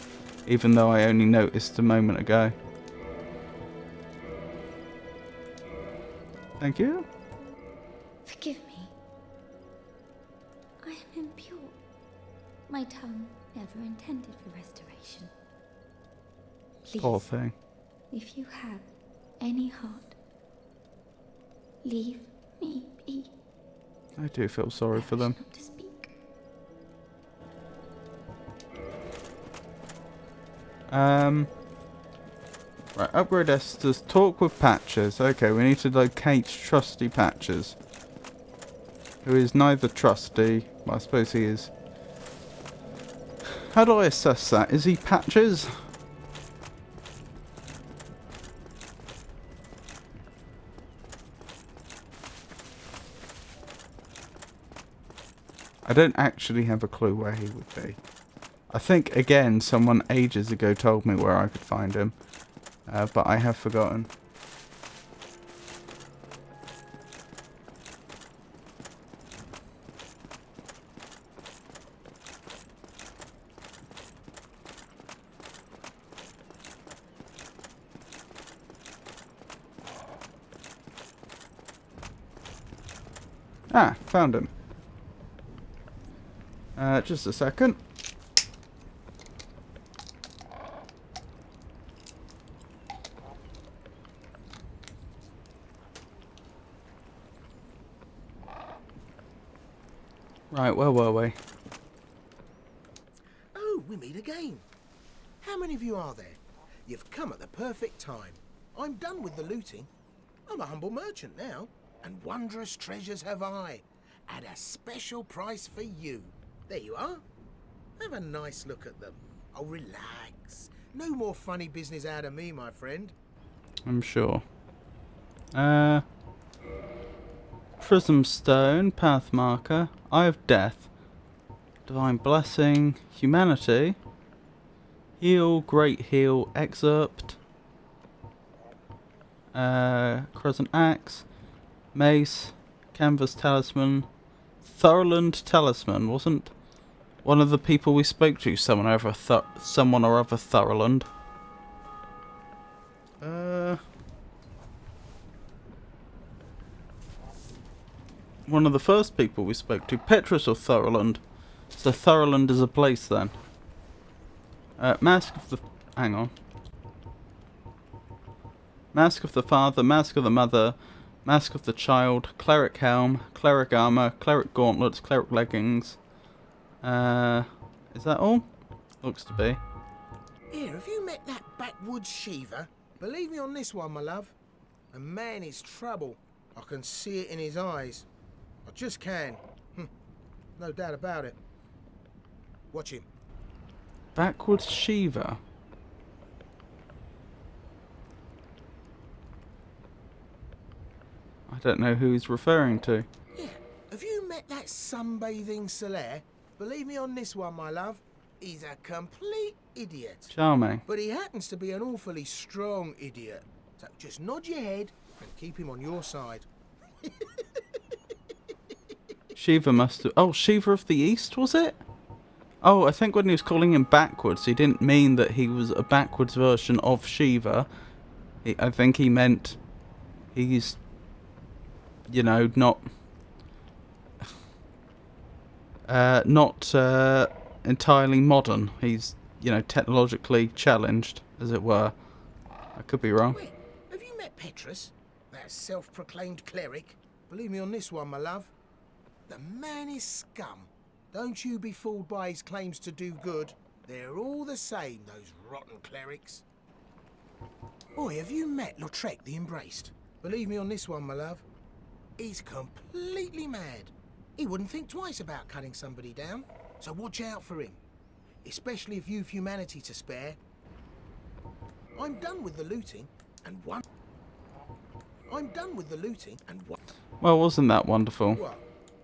even though I only noticed a moment ago. Thank you. Forgive me. I am impure. My tongue never intended for restoration. Please, Poor thing. if you have any heart, leave me be. I do feel sorry for them. Not to speak. Right, upgrade Estus, talk with Patches. Okay, we need to locate trusty Patches. Who is neither trusty, well, I suppose he is. How do I assess that? Is he Patches? I don't actually have a clue where he would be. I think, again, someone ages ago told me where I could find him. But I have forgotten. Ah, found him. Just a second. Right, where were we? Oh, we meet again. How many of you are there? You've come at the perfect time. I'm done with the looting. I'm a humble merchant now, and wondrous treasures have I, at a special price for you. There you are. Have a nice look at them. Oh, relax. No more funny business out of me, my friend. I'm sure. Prism Stone, Path Marker, Eye of Death, Divine Blessing, Humanity, Heal, Great Heal, Excerpt, Crescent Axe, Mace, Canvas Talisman, Thurland Talisman. Wasn't one of the people we spoke to someone or other Thurland? One of the first people we spoke to, Petrus or Thurland. So Thurland is a place then. Mask of the... hang on. Mask of the Father, Mask of the Mother, Mask of the Child, Cleric Helm, Cleric Armor, Cleric Gauntlets, Cleric Leggings. Is that all? Looks to be. Here, have you met that backwoods Shiva? Believe me on this one, my love. A man is trouble. I can see it in his eyes. I just can. No doubt about it. Watch him. Backwards Shiva. I don't know who he's referring to. Yeah. Have you met that sunbathing Solaire? Believe me on this one, my love. He's a complete idiot. Charming. But he happens to be an awfully strong idiot. So just nod your head and keep him on your side. Shiva must have... oh, Shiva of the East, was it? Oh, I think when he was calling him backwards, he didn't mean that he was a backwards version of Shiva. I think he meant he's, you know, not entirely modern. He's, you know, technologically challenged, as it were. I could be wrong. Wait, have you met Petrus? That self-proclaimed cleric? Believe me on this one, my love. The man is scum. Don't you be fooled by his claims to do good. They're all the same, those rotten clerics. Boy, have you met Lautrec the Embraced? Believe me on this one, my love. He's completely mad. He wouldn't think twice about cutting somebody down. So watch out for him. Especially if you've humanity to spare. I'm done with the looting and one... Well, wasn't that wonderful? What?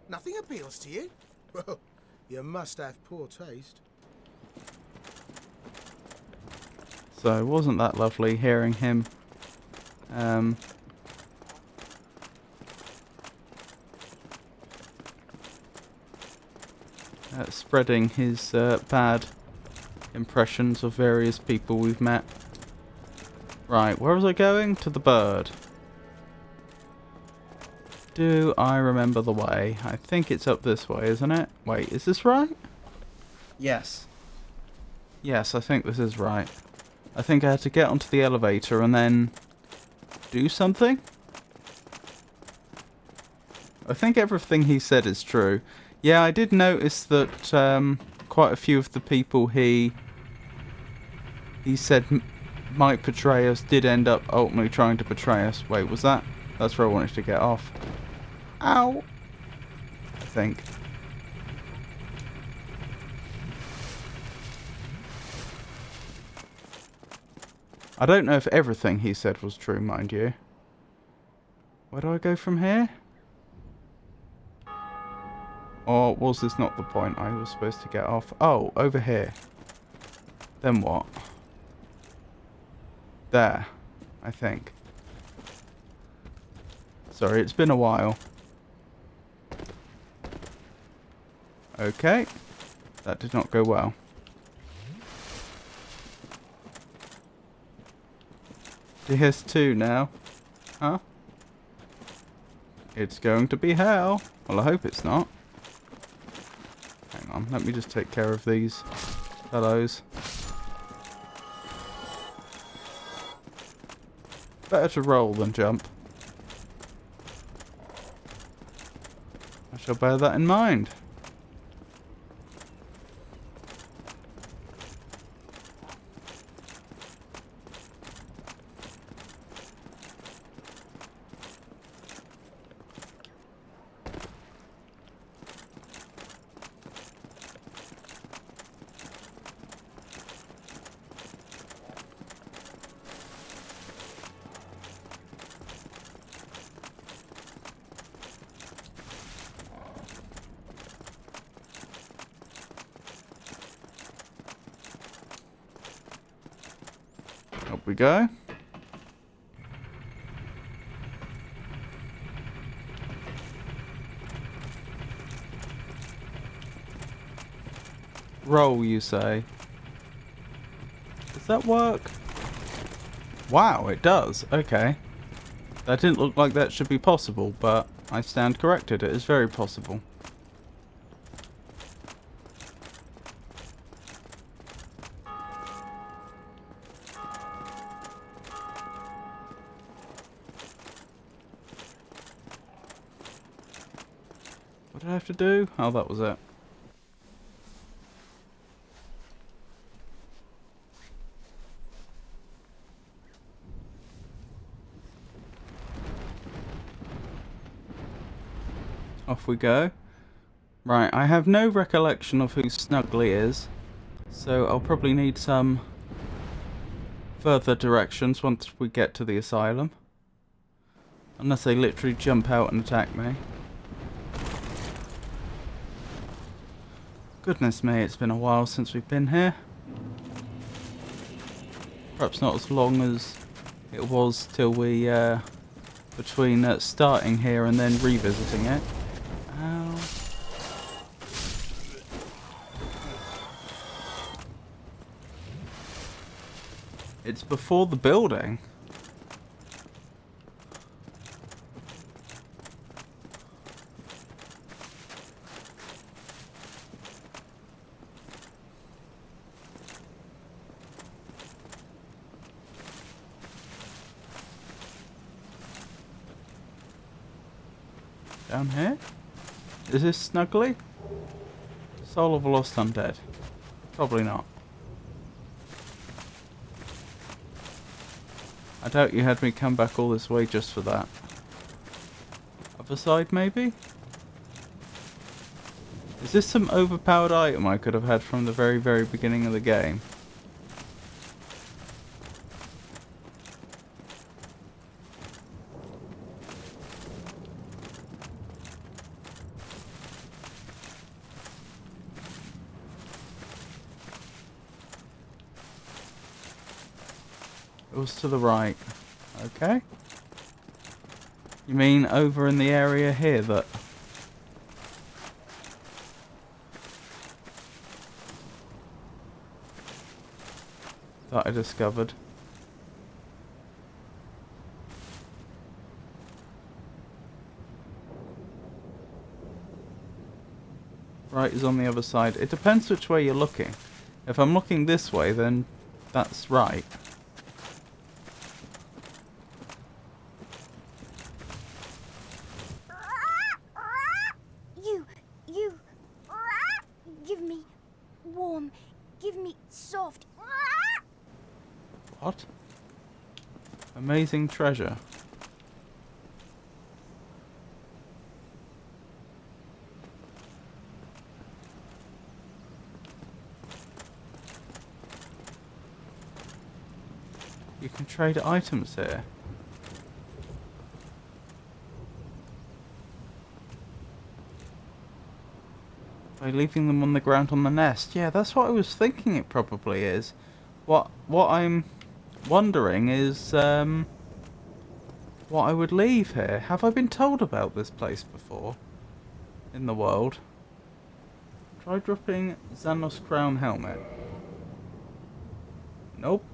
Nothing appeals to you? Well, you must have poor taste. So, wasn't that lovely hearing him spreading his bad impressions of various people we've met. Right, where was I going? To the bird. Do I remember the way? I think it's up this way, isn't it? Wait, is this right? Yes. Yes, I think this is right. I think I had to get onto the elevator and then do something? I think everything he said is true. Yeah, I did notice that quite a few of the people he said might betray us did end up ultimately trying to betray us. Wait, was that? That's where I wanted to get off. Ow! I think. I don't know if everything he said was true, mind you. Where do I go from here? Or was this not the point I was supposed to get off? Oh, over here. Then what? There, I think. Sorry, it's been a while. Okay. That did not go well. DS2 now. Huh? It's going to be hell. Well, I hope it's not. Hang on, let me just take care of these fellows. Better to roll than jump. I shall bear that in mind. Up we go. Roll, you say? Does that work? Wow, it does. Okay. That didn't look like that should be possible, but I stand corrected. It is very possible. What did I have to do? Oh, that was it. Off we go. Right, I have no recollection of who Snuggly is, so I'll probably need some further directions once we get to the asylum. Unless they literally jump out and attack me. Goodness me, it's been a while since we've been here. Perhaps not as long as it was till we, between starting here and then revisiting it. Ow. It's before the building. Down here? Is this Snuggly? Soul of a Lost Undead? Probably not. I doubt you had me come back all this way just for that. Other side, maybe? Is this some overpowered item I could have had from the very, very beginning of the game? It was to the right. Okay. You mean over in the area here that... that I discovered. Right is on the other side. It depends which way you're looking. If I'm looking this way, then that's right. Give me warm. Give me soft. What? Amazing treasure. You can trade items here. By leaving them on the ground on the nest. Yeah, that's what I was thinking it probably is. What I'm wondering is what I would leave here. Have I been told about this place before in the world? Try dropping Xanos crown helmet. Nope.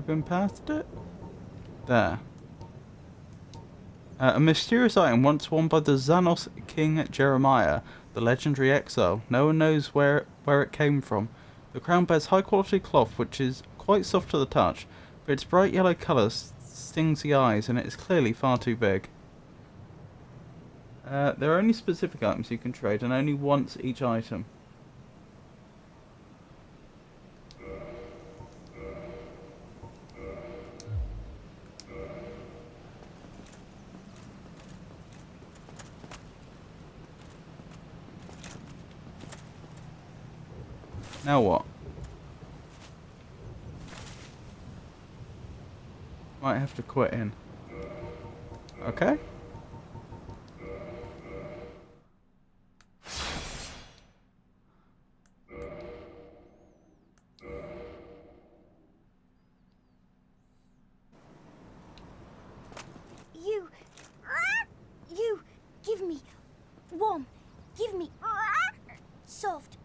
been past it? There. A mysterious item once worn by the Xanos King Jeremiah, the legendary exile. No one knows where it came from. The crown bears high quality cloth which is quite soft to the touch, but its bright yellow colour stings the eyes and it is clearly far too big. There are only specific items you can trade and only once each item. Now what? Might have to quit in. Okay. You, give me warm, give me soft.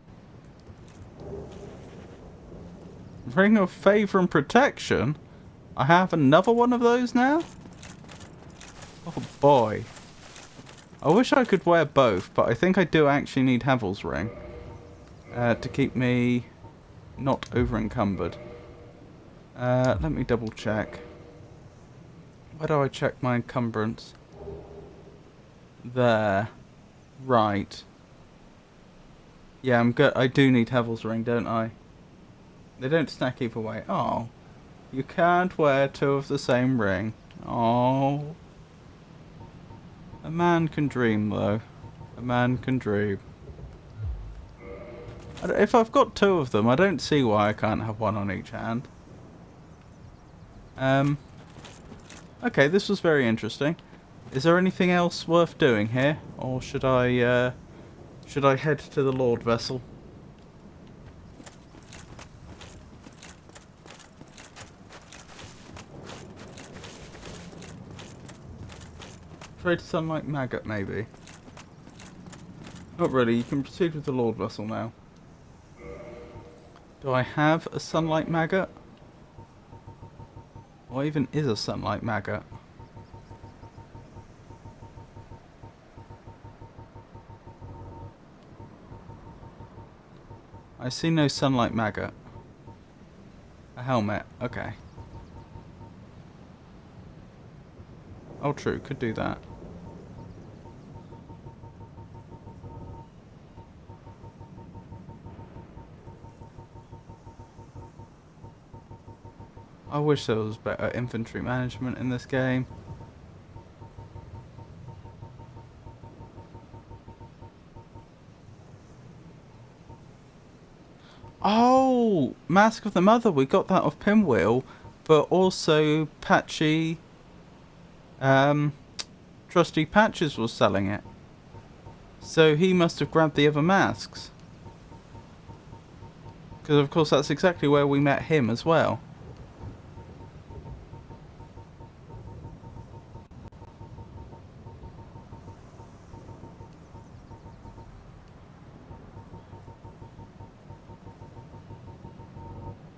Ring of Favour and Protection? I have another one of those now? Oh boy. I wish I could wear both, but I think I do actually need Havel's Ring. To keep me not over encumbered. Let me double check. Where do I check my encumbrance? There. Right. Yeah, I'm good. I do need Havel's Ring, don't I? They don't stack either way. Oh. You can't wear two of the same ring. Oh. A man can dream, though. A man can dream. If I've got two of them, I don't see why I can't have one on each hand. Okay, this was very interesting. Is there anything else worth doing here? Or should I head to the Lord Vessel? Trade Sunlight Maggot, maybe. Not really, you can proceed with the Lord Vessel now. Do I have a Sunlight Maggot? What even is a Sunlight Maggot? I see no Sunlight Maggot. A helmet, okay. Oh true, could do that. I wish there was better infantry management in this game. Oh! Mask of the Mother, we got that off Pinwheel, but also Patchy... Trusty Patches was selling it. So he must have grabbed the other masks. Because of course that's exactly where we met him as well.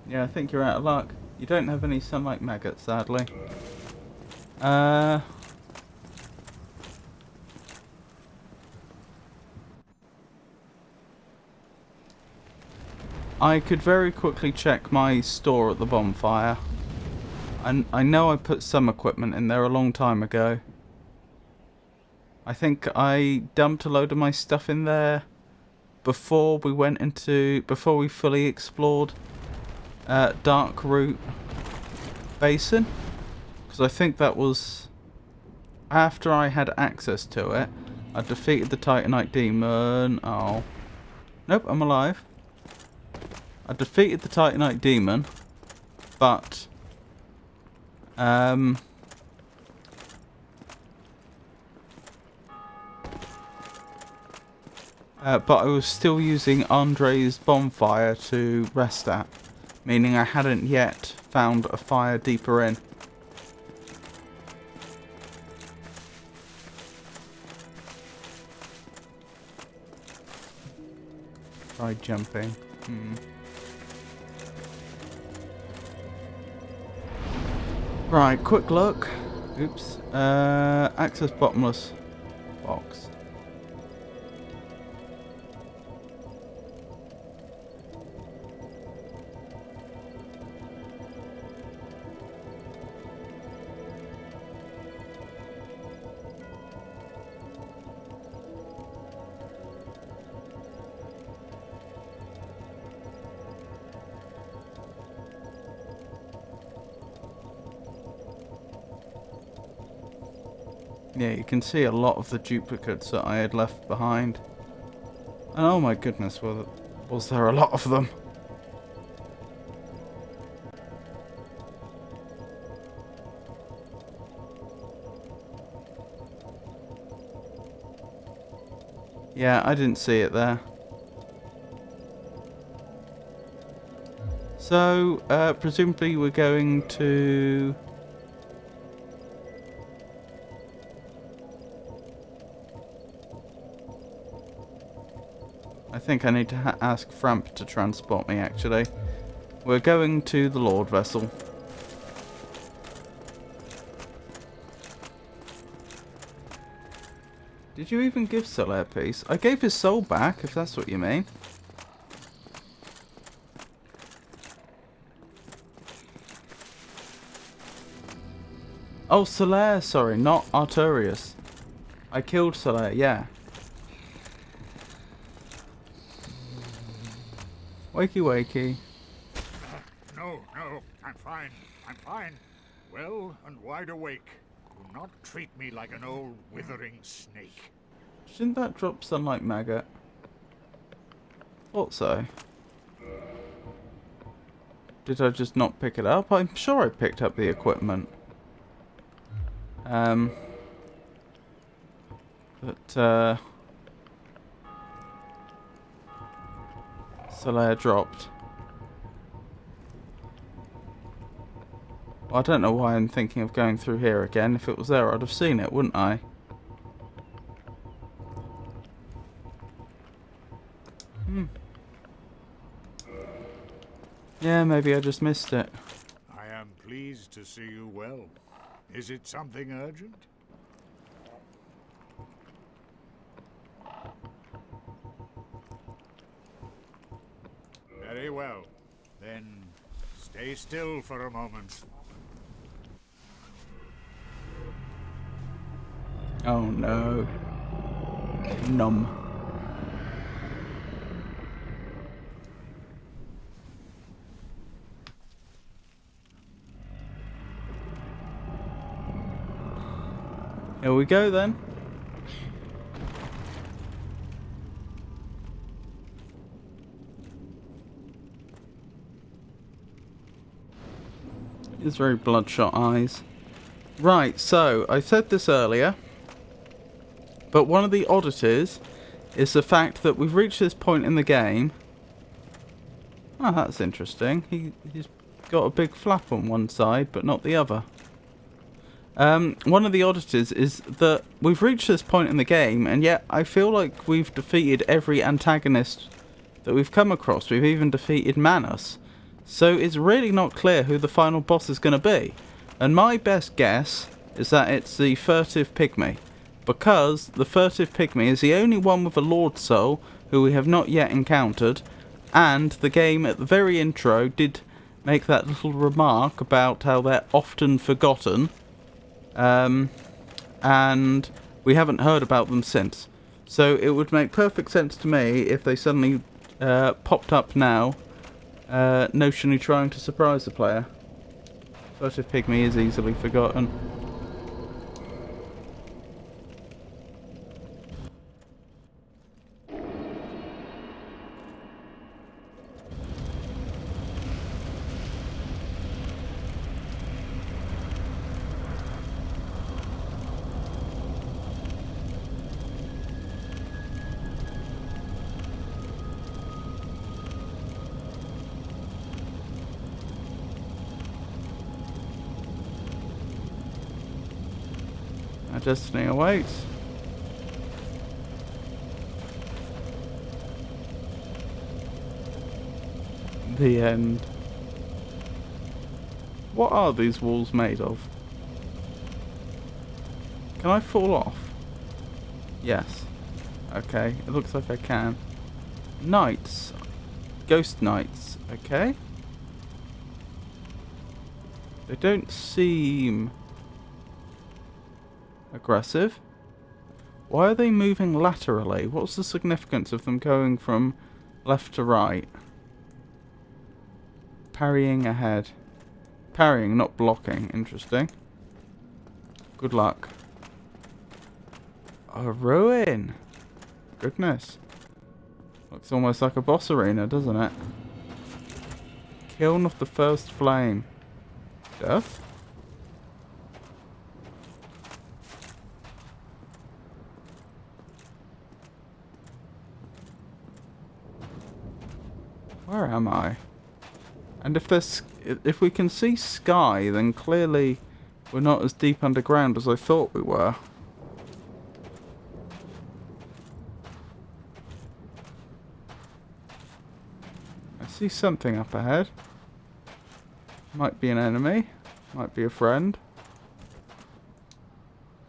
Yeah, I think you're out of luck. You don't have any Sunlight Maggots, sadly. I could very quickly check my store at the bonfire. I know I put some equipment in there a long time ago. I think I dumped a load of my stuff in there before we fully explored Dark Root Basin. Because I think that was after I had access to it. I defeated the Titanite Demon. Oh. Nope, I'm alive. I defeated the Titanite Demon, but but I was still using Andre's bonfire to rest at, meaning I hadn't yet found a fire deeper in. Try jumping. Right, quick look. Oops. Access bottomless box. Yeah, you can see a lot of the duplicates that I had left behind. And oh my goodness, was there a lot of them? Yeah, I didn't see it there. So, presumably we're going to... I think I need to ask Framp to transport me, actually. We're going to the Lord vessel. Did you even give Solaire peace? I gave his soul back, if that's what you mean. Oh, Solaire, sorry, not Arturius. I killed Solaire, yeah. Wakey wakey. No, I'm fine. I'm fine. Well and wide awake. Do not treat me like an old withering snake. Shouldn't that drop sunlight maggot? Thought so. Did I just not pick it up? I'm sure I picked up the equipment. Solaire dropped. Well, I don't know why I'm thinking of going through here again. If it was there, I'd have seen it, wouldn't I? Yeah, maybe I just missed it. I am pleased to see you well. Is it something urgent? Very well. Then stay still for a moment. Oh no. Numb. Here we go then. His very bloodshot eyes. Right, so I said this earlier, but one of the oddities is the fact that we've reached this point in the game. Oh, that's interesting. He's got a big flap on one side, but not the other. One of the oddities is that we've reached this point in the game, and yet I feel like we've defeated every antagonist that we've come across. We've even defeated Manus. So it's really not clear who the final boss is going to be. And my best guess is that it's the Furtive Pygmy. Because the Furtive Pygmy is the only one with a Lord Soul who we have not yet encountered. And the game at the very intro did make that little remark about how they're often forgotten. And we haven't heard about them since. So it would make perfect sense to me if they suddenly popped up now, notionally trying to surprise the player. Furtive Pygmy is easily forgotten. Our destiny awaits. The end. What are these walls made of? Can I fall off? Yes. Okay, it looks like I can. Knights. Ghost knights. Okay. They don't seem aggressive. Why are they moving laterally? What's the significance of them going from left to right? Parrying ahead. Parrying, not blocking. Interesting. Good luck. A ruin. Goodness. Looks almost like a boss arena, doesn't it? Kiln of the First Flame. Death? Where am I? And if we can see sky, then clearly we're not as deep underground as I thought we were. I see something up ahead. Might be an enemy. Might be a friend.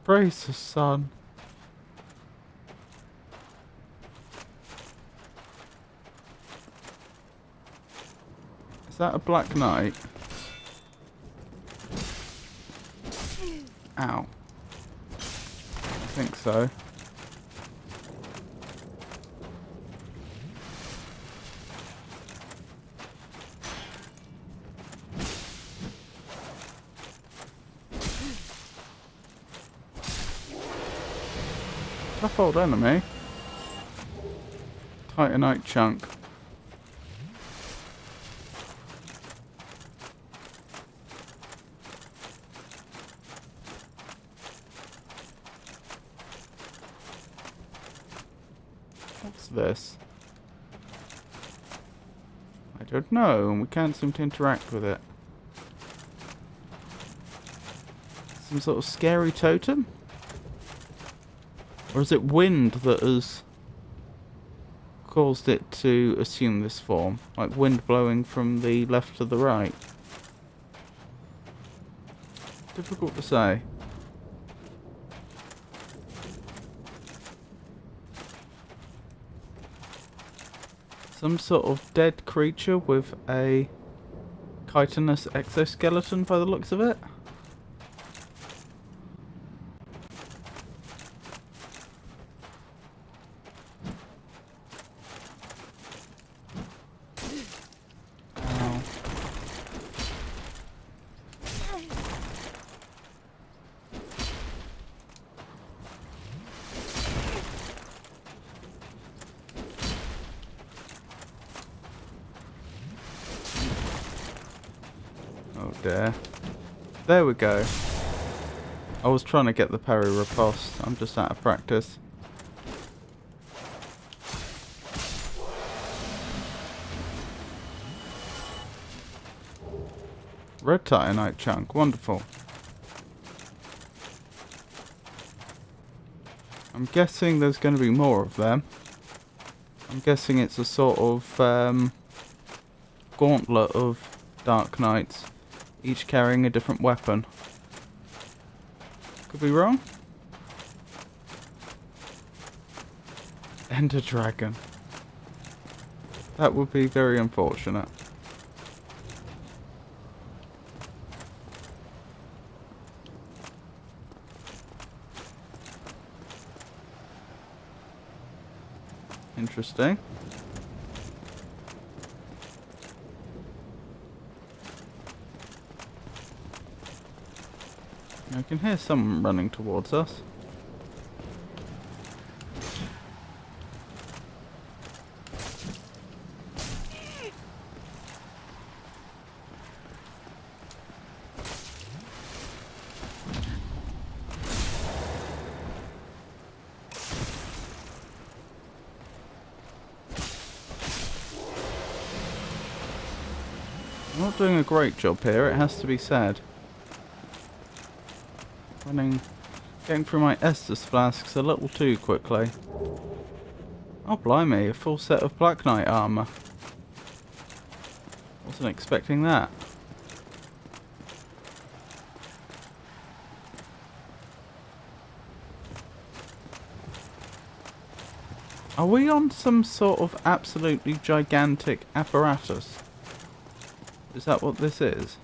Praise the sun. Is that a black knight? Ow. I think so. Tough old enemy. Titanite chunk. What's this? I don't know, and we can't seem to interact with it. Some sort of scary totem? Or is it wind that has caused it to assume this form? Like wind blowing from the left to the right? Difficult to say. Some sort of dead creature with a chitinous exoskeleton by the looks of it. Ow. Oh dear. There we go. I was trying to get the parry riposte. I'm just out of practice. Red Titanite chunk. Wonderful. I'm guessing there's going to be more of them. I'm guessing it's a sort of gauntlet of Dark Knights, each carrying a different weapon. Could be wrong. Ender Dragon. That would be very unfortunate. Interesting. I can hear someone running towards us. I'm not doing a great job here, it has to be said. Getting through my Estus flasks a little too quickly. Oh blimey, a full set of Black Knight armour. Wasn't expecting that. Are we on some sort of absolutely gigantic apparatus? Is that what this is?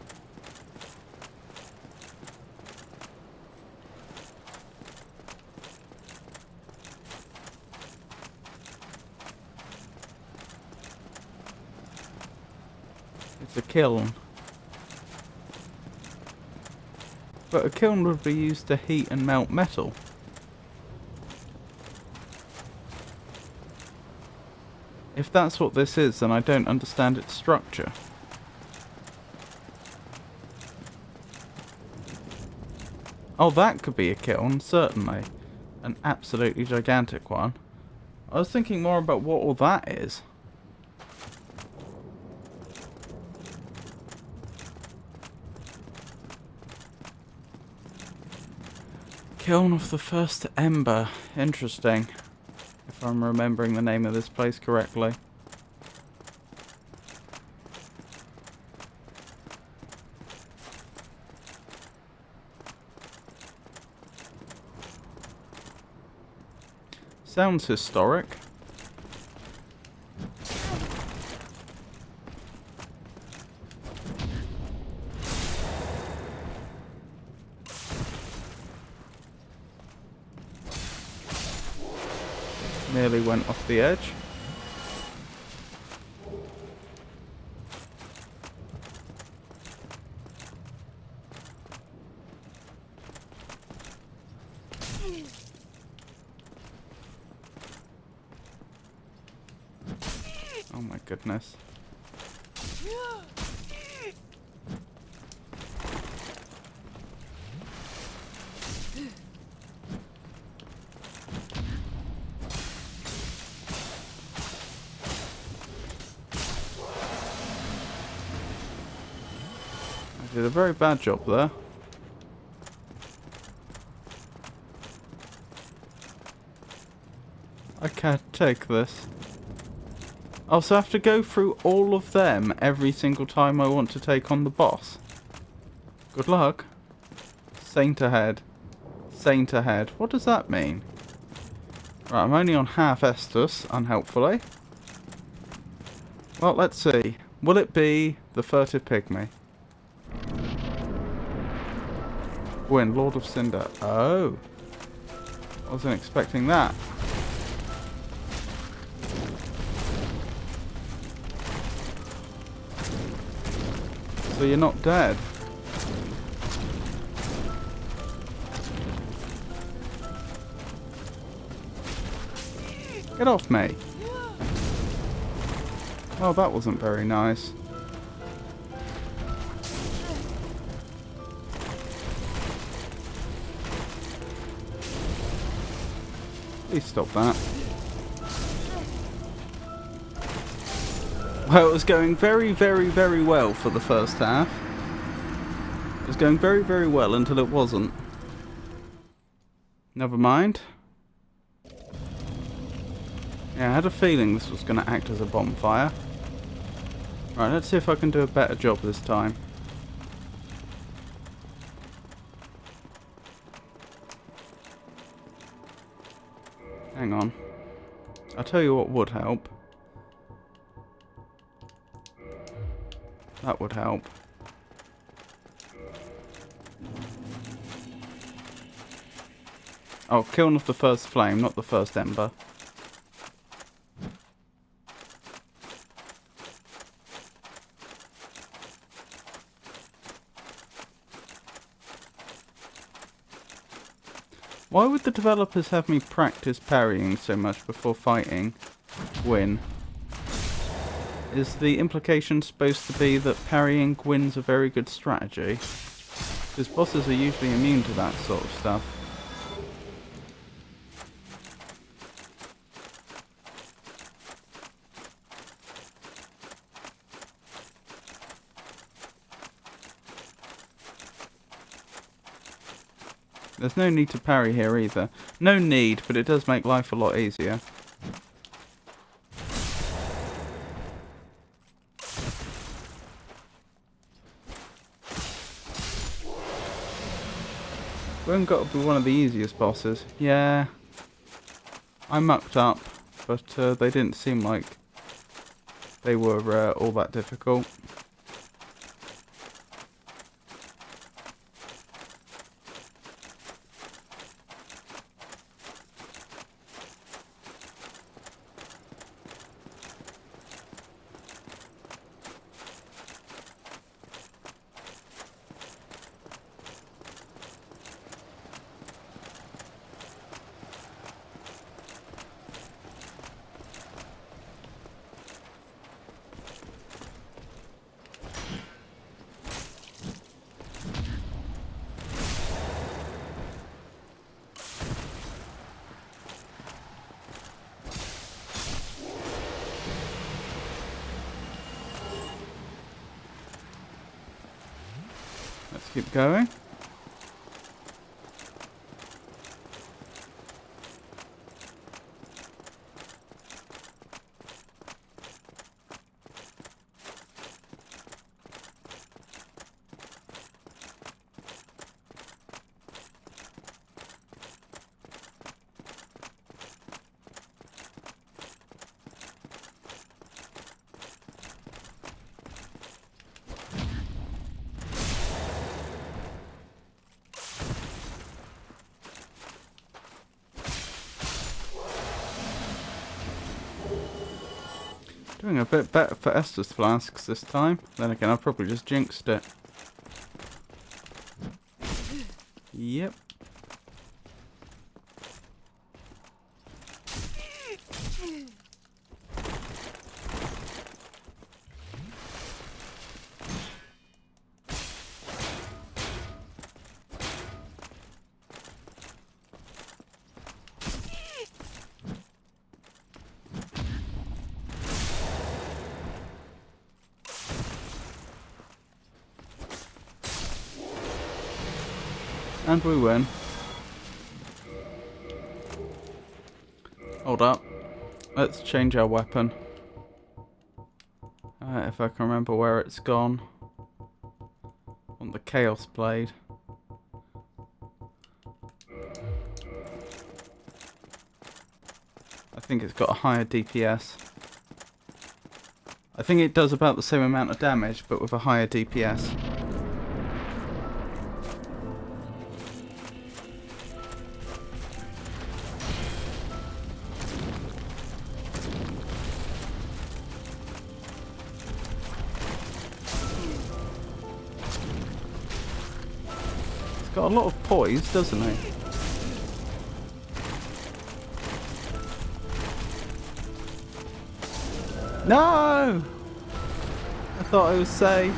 It's a kiln. But a kiln would be used to heat and melt metal. If that's what this is, then I don't understand its structure. Oh, that could be a kiln, certainly. An absolutely gigantic one. I was thinking more about what all that is. Kiln of the First Ember. Interesting. If I'm remembering the name of this place correctly. Sounds historic. Nearly went off the edge. Oh my goodness. I did a very bad job there. I can't take this. I also have to go through all of them every single time I want to take on the boss. Good luck. Saint ahead. Saint ahead. What does that mean? Right, I'm only on half Estus, unhelpfully. Well, let's see. Will it be the Furtive Pygmy? Gwyn, Lord of Cinder. Oh. I wasn't expecting that. So you're not dead. Get off me. Oh, that wasn't very nice. Please stop that. Well, it was going very, very, very well for the first half. It was going very, very well until it wasn't. Never mind. Yeah, I had a feeling this was going to act as a bonfire. Right, let's see if I can do a better job this time. Hang on. I'll tell you what would help. That would help. Oh, kiln of the first flame, not the first ember. Why would the developers have me practice parrying so much before fighting Gwyn? Is the implication supposed to be that parrying Gwyn's a very good strategy? Because bosses are usually immune to that sort of stuff. There's no need to parry here either. No need, but it does make life a lot easier. We haven't got to be one of the easiest bosses. Yeah. I mucked up, but they didn't seem like they were all that difficult. Let's keep going. Doing a bit better for Estus flasks this time. Then again, I probably just jinxed it. Yep. And we win. Hold up. Let's change our weapon. If I can remember where it's gone. On the Chaos Blade. I think it's got a higher DPS. I think it does about the same amount of damage, but with a higher DPS. Got a lot of poise, doesn't he? No! I thought I was safe.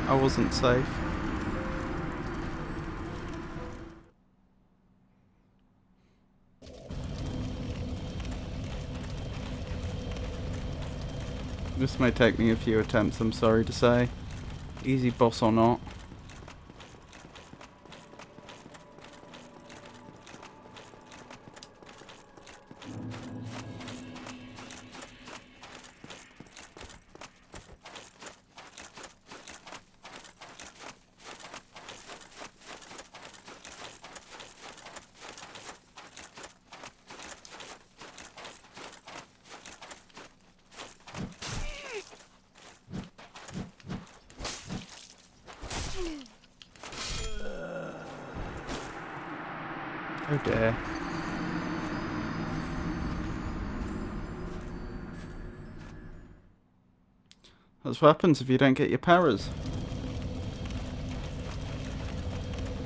I wasn't safe. This may take me a few attempts, I'm sorry to say. Easy boss or not. Oh dear. That's what happens if you don't get your paras.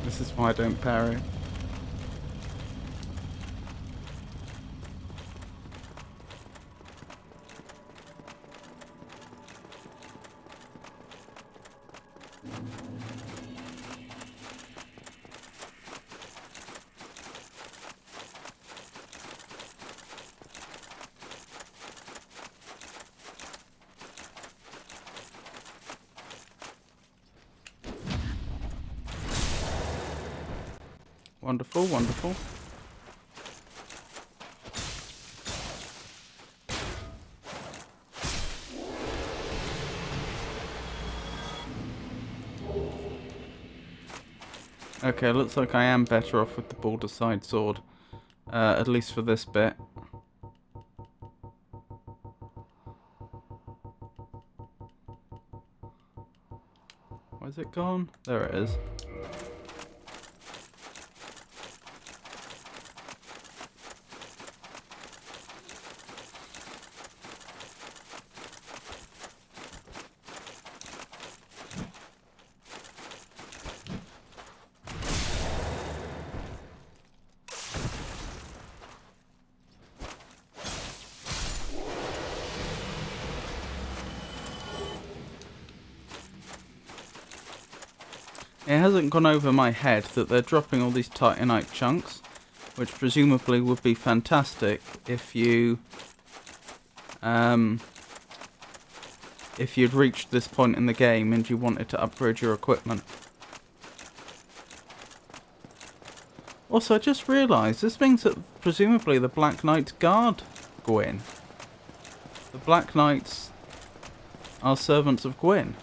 This is why I don't parry. Wonderful, wonderful. Okay, looks like I am better off with the border side sword. At least for this bit. Is it gone? There it is. It hasn't gone over my head that they're dropping all these titanite chunks, which presumably would be fantastic if you'd reached this point in the game and you wanted to upgrade your equipment. Also, I just realised this means that presumably the Black Knights guard Gwyn. The Black Knights are servants of Gwyn.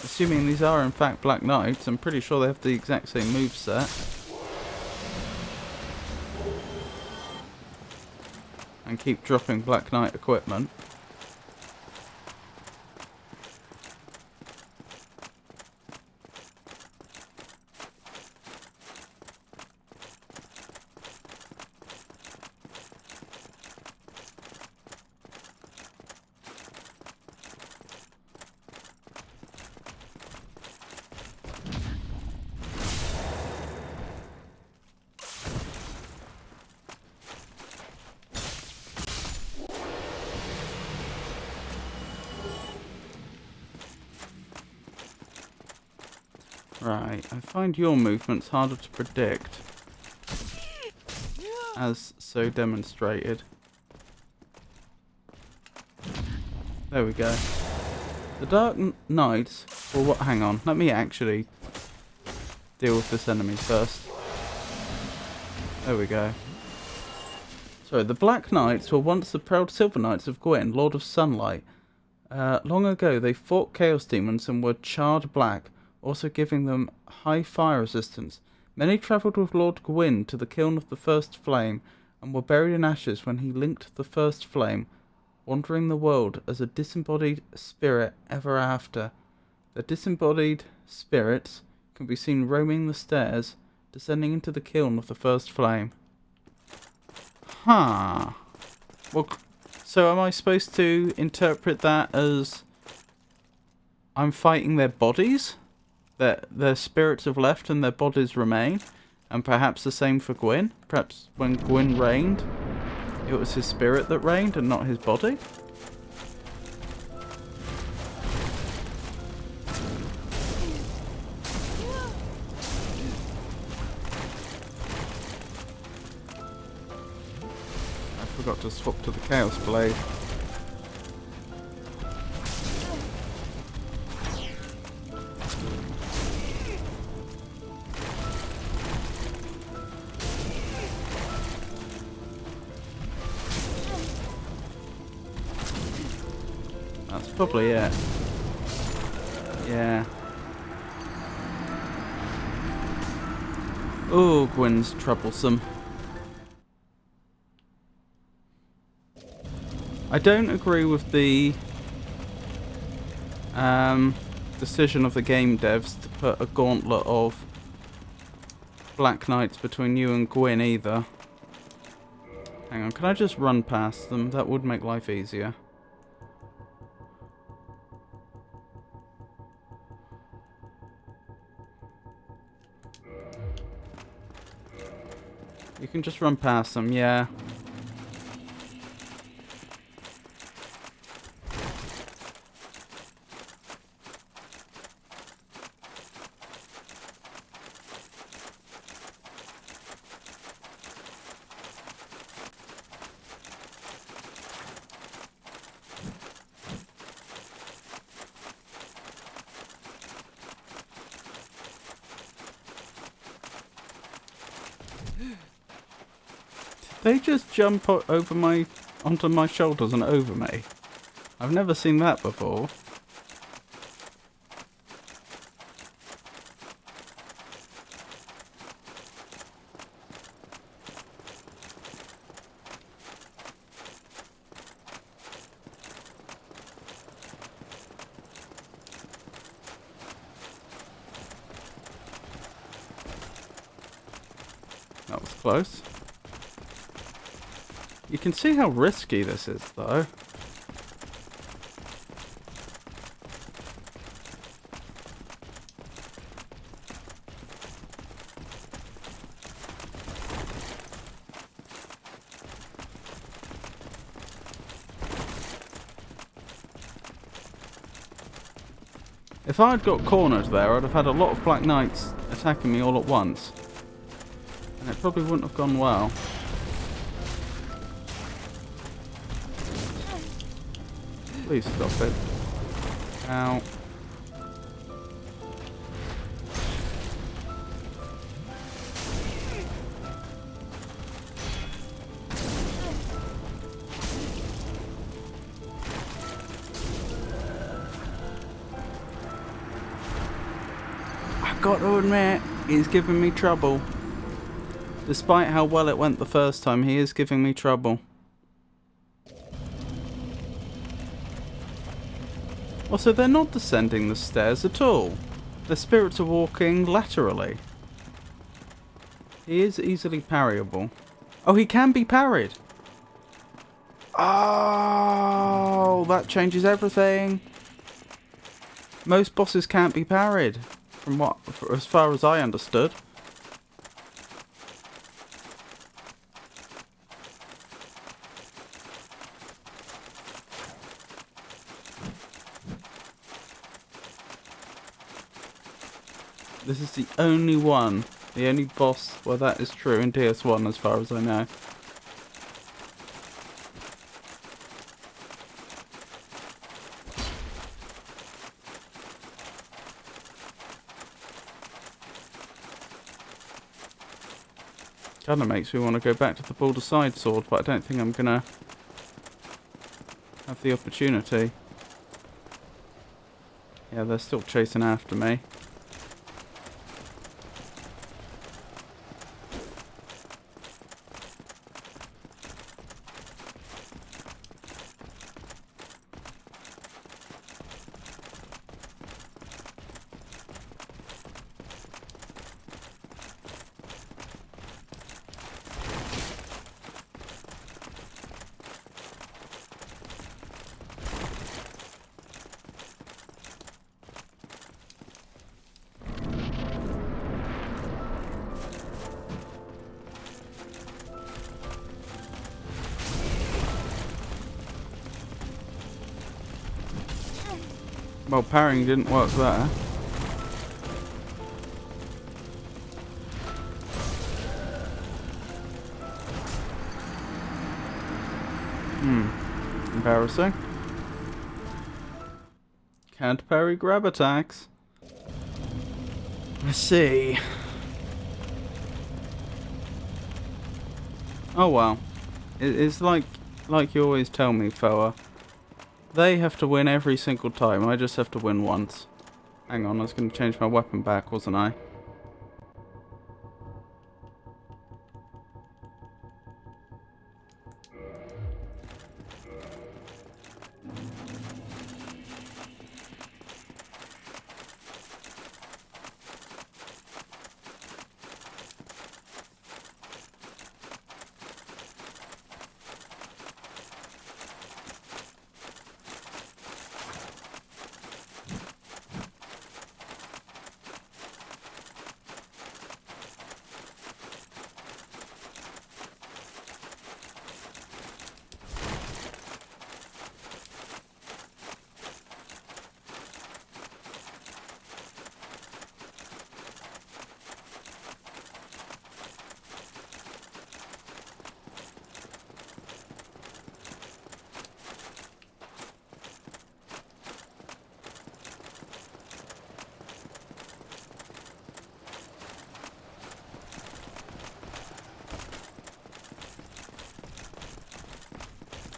Assuming these are in fact Black Knights, I'm pretty sure they have the exact same moveset. And keep dropping Black Knight equipment. Right, I find your movements harder to predict, as so demonstrated. There we go. The Dark Knights, well, what? Hang on, let me actually deal with this enemy first. There we go. So, the Black Knights were once the proud Silver Knights of Gwyn, Lord of Sunlight. Long ago, they fought Chaos Demons and were charred black, also giving them high fire resistance. Many travelled with Lord Gwyn to the kiln of the First Flame, and were buried in ashes when he linked the First Flame, wandering the world as a disembodied spirit ever after. The disembodied spirits can be seen roaming the stairs, descending into the kiln of the First Flame. Huh. Well, so am I supposed to interpret that as I'm fighting their bodies? That their spirits have left and their bodies remain? And perhaps the same for Gwyn? Perhaps when Gwyn reigned, it was his spirit that reigned and not his body? I forgot to swap to the Chaos Blade. That's probably it. Yeah. Oh, Gwyn's troublesome. I don't agree with the decision of the game devs to put a gauntlet of Black Knights between you and Gwyn either. Hang on, can I just run past them? That would make life easier. You can just run past them, yeah. They just jump over onto my shoulders and over me. I've never seen that before. close. You can see how risky this is, though. If I had got cornered there, I'd have had a lot of Black Knights attacking me all at once. And it probably wouldn't have gone well. Please stop it. Ow. I've got to admit, he's giving me trouble. Despite how well it went the first time, he is giving me trouble. Also, they're not descending the stairs at all. The spirits are walking laterally. He is easily parryable. Oh, he can be parried. Oh, that changes everything. Most bosses can't be parried, as far as I understood. This is the only boss where that is true in DS1 as far as I know. Kinda makes me want to go back to the Balder Side Sword, but I don't think I'm gonna have the opportunity. Yeah, they're still chasing after me. Well, parrying didn't work there. Embarrassing. Can't parry grab attacks. Let's see. Oh well. It's like you always tell me, Foa. They have to win every single time. I just have to win once. Hang on, I was going to change my weapon back, wasn't I?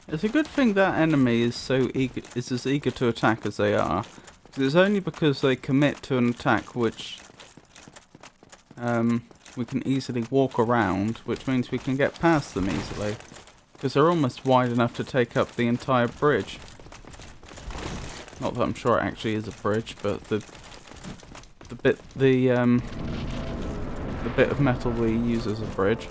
It's a good thing that enemy is as eager to attack as they are. It's only because they commit to an attack which we can easily walk around, which means we can get past them easily. Because they're almost wide enough to take up the entire bridge. Not that I'm sure it actually is a bridge, but the bit of metal we use as a bridge.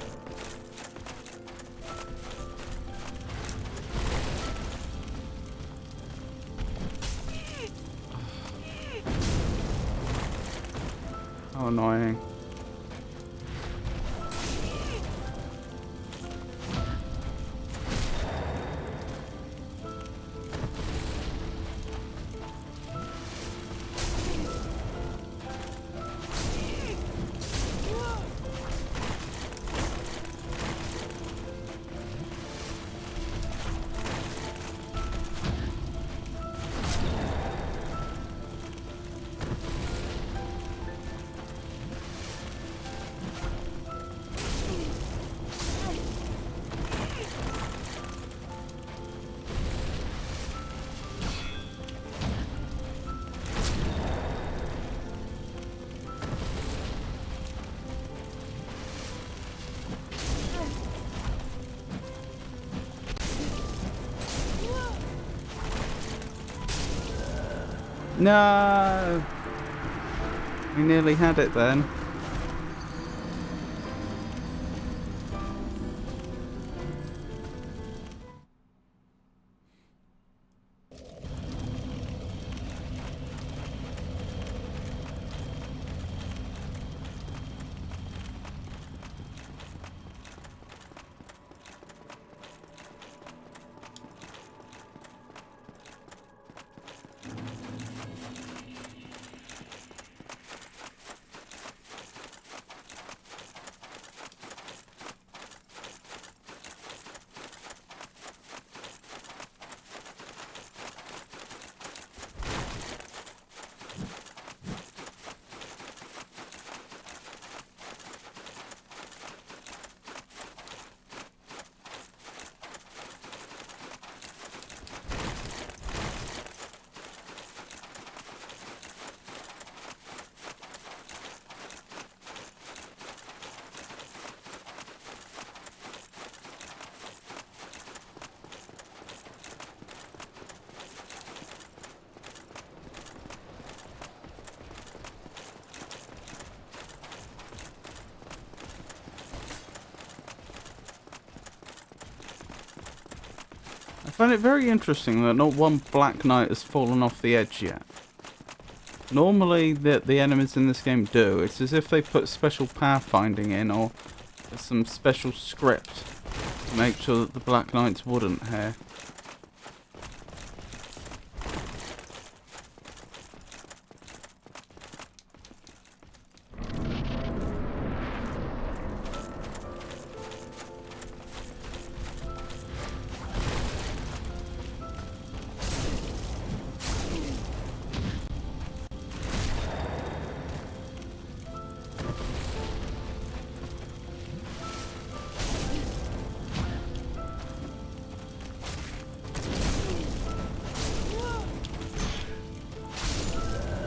How annoying. No! We nearly had it then. I find it very interesting that not one Black Knight has fallen off the edge yet. Normally, the enemies in this game do. It's as if they put special pathfinding in, or some special script to make sure that the Black Knights wouldn't here.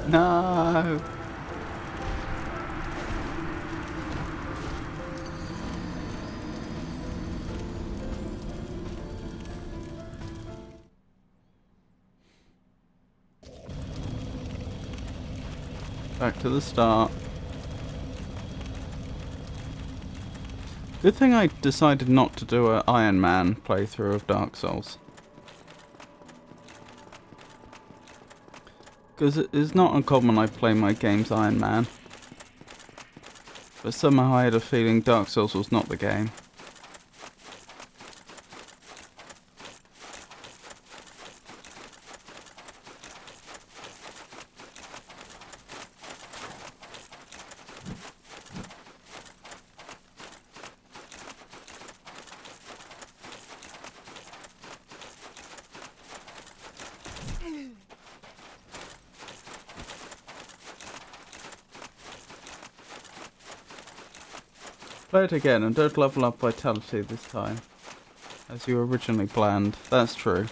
No! Back to the start. Good thing I decided not to do an Iron Man playthrough of Dark Souls. Because it is not uncommon I play my games Iron Man. But somehow I had a feeling Dark Souls was not the game. Play it again and don't level up vitality this time, as you originally planned. That's true.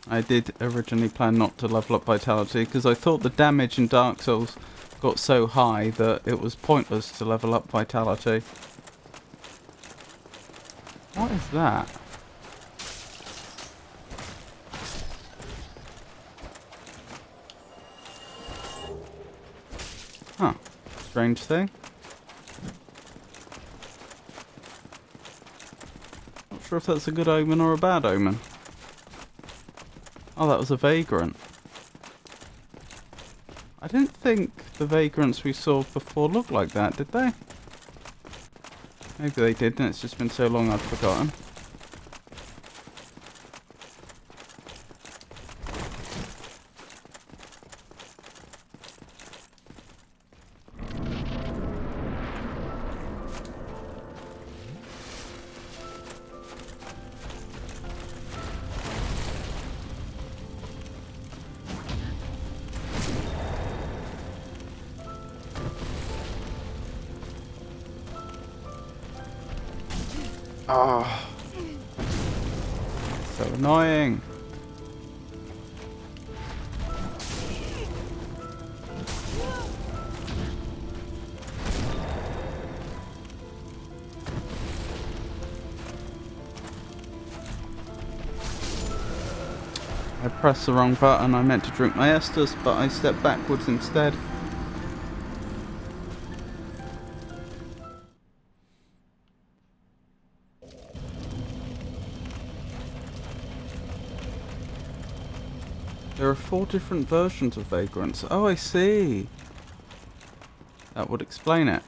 I did originally plan not to level up vitality because I thought the damage in Dark Souls got so high that it was pointless to level up vitality. What is that? Huh. Strange thing. Not sure if that's a good omen or a bad omen. Oh, that was a vagrant. I didn't think the vagrants we saw before looked like that, did they? Maybe they did, and it's just been so long I've forgotten. Ah, so annoying. I pressed the wrong button. I meant to drink my Estus, but I stepped backwards instead. There are 4 different versions of vagrants. Oh, I see. That would explain it.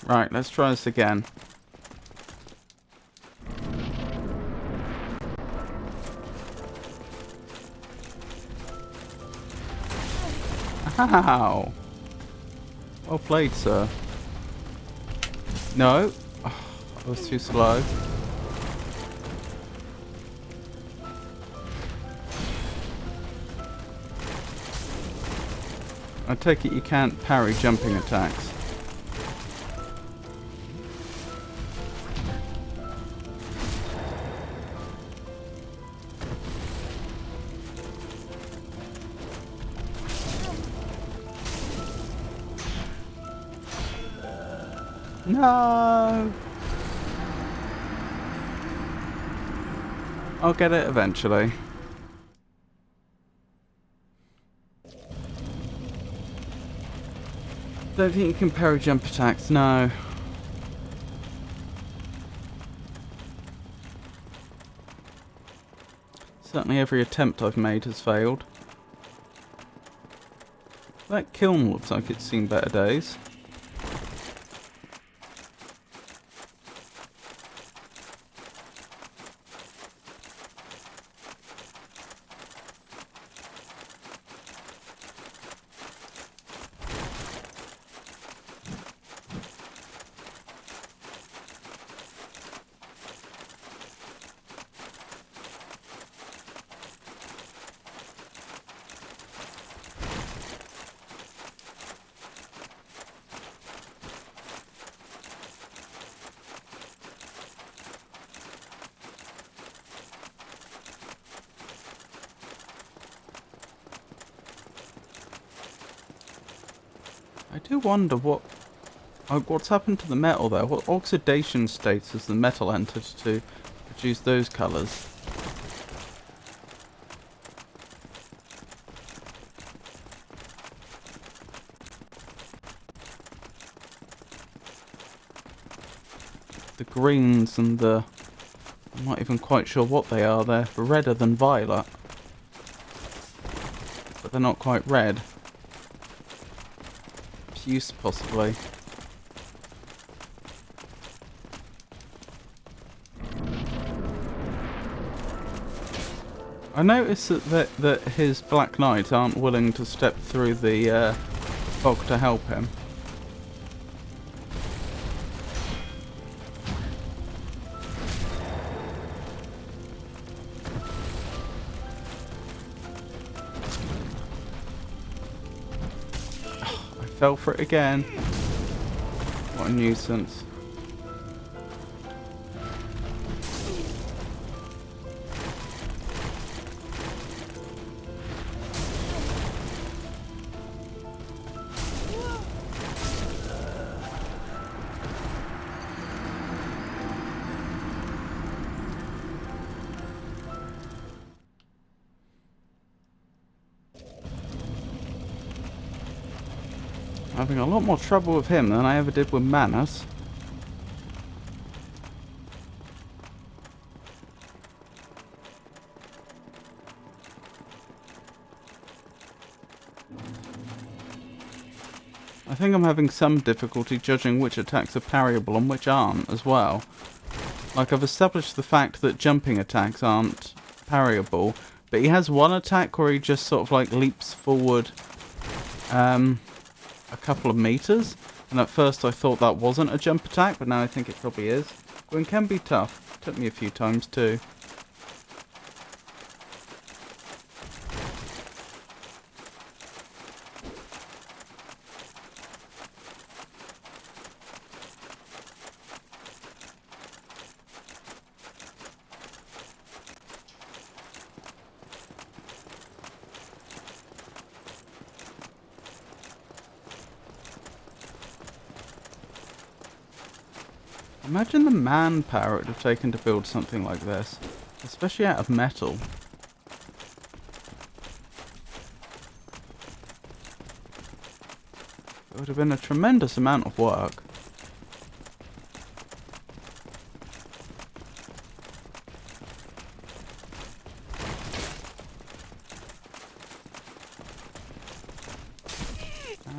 Right, let's try this again. Ow! Well played, sir. No. Oh, I was too slow. I take it you can't parry jumping attacks. No! I'll get it eventually. Don't think you can parry jump attacks, no. Certainly every attempt I've made has failed. That kiln looks like it's seen better days. I do wonder what's happened to the metal there. What oxidation states has the metal entered to produce those colours? The greens and the I'm not even quite sure what they are. They're redder than violet. But they're not quite red. Puce, possibly. I noticed that his Black Knights aren't willing to step through the fog to help him. I fell for it again. What a nuisance. Having a lot more trouble with him than I ever did with Manus. I think I'm having some difficulty judging which attacks are parryable and which aren't as well. Like, I've established the fact that jumping attacks aren't parryable, but he has one attack where he just sort of like leaps forward a couple of meters, and at first I thought that wasn't a jump attack, but now I think it probably is. Gwyn can be tough. Took me a few times too. Imagine the manpower it would have taken to build something like this, especially out of metal. It would have been a tremendous amount of work.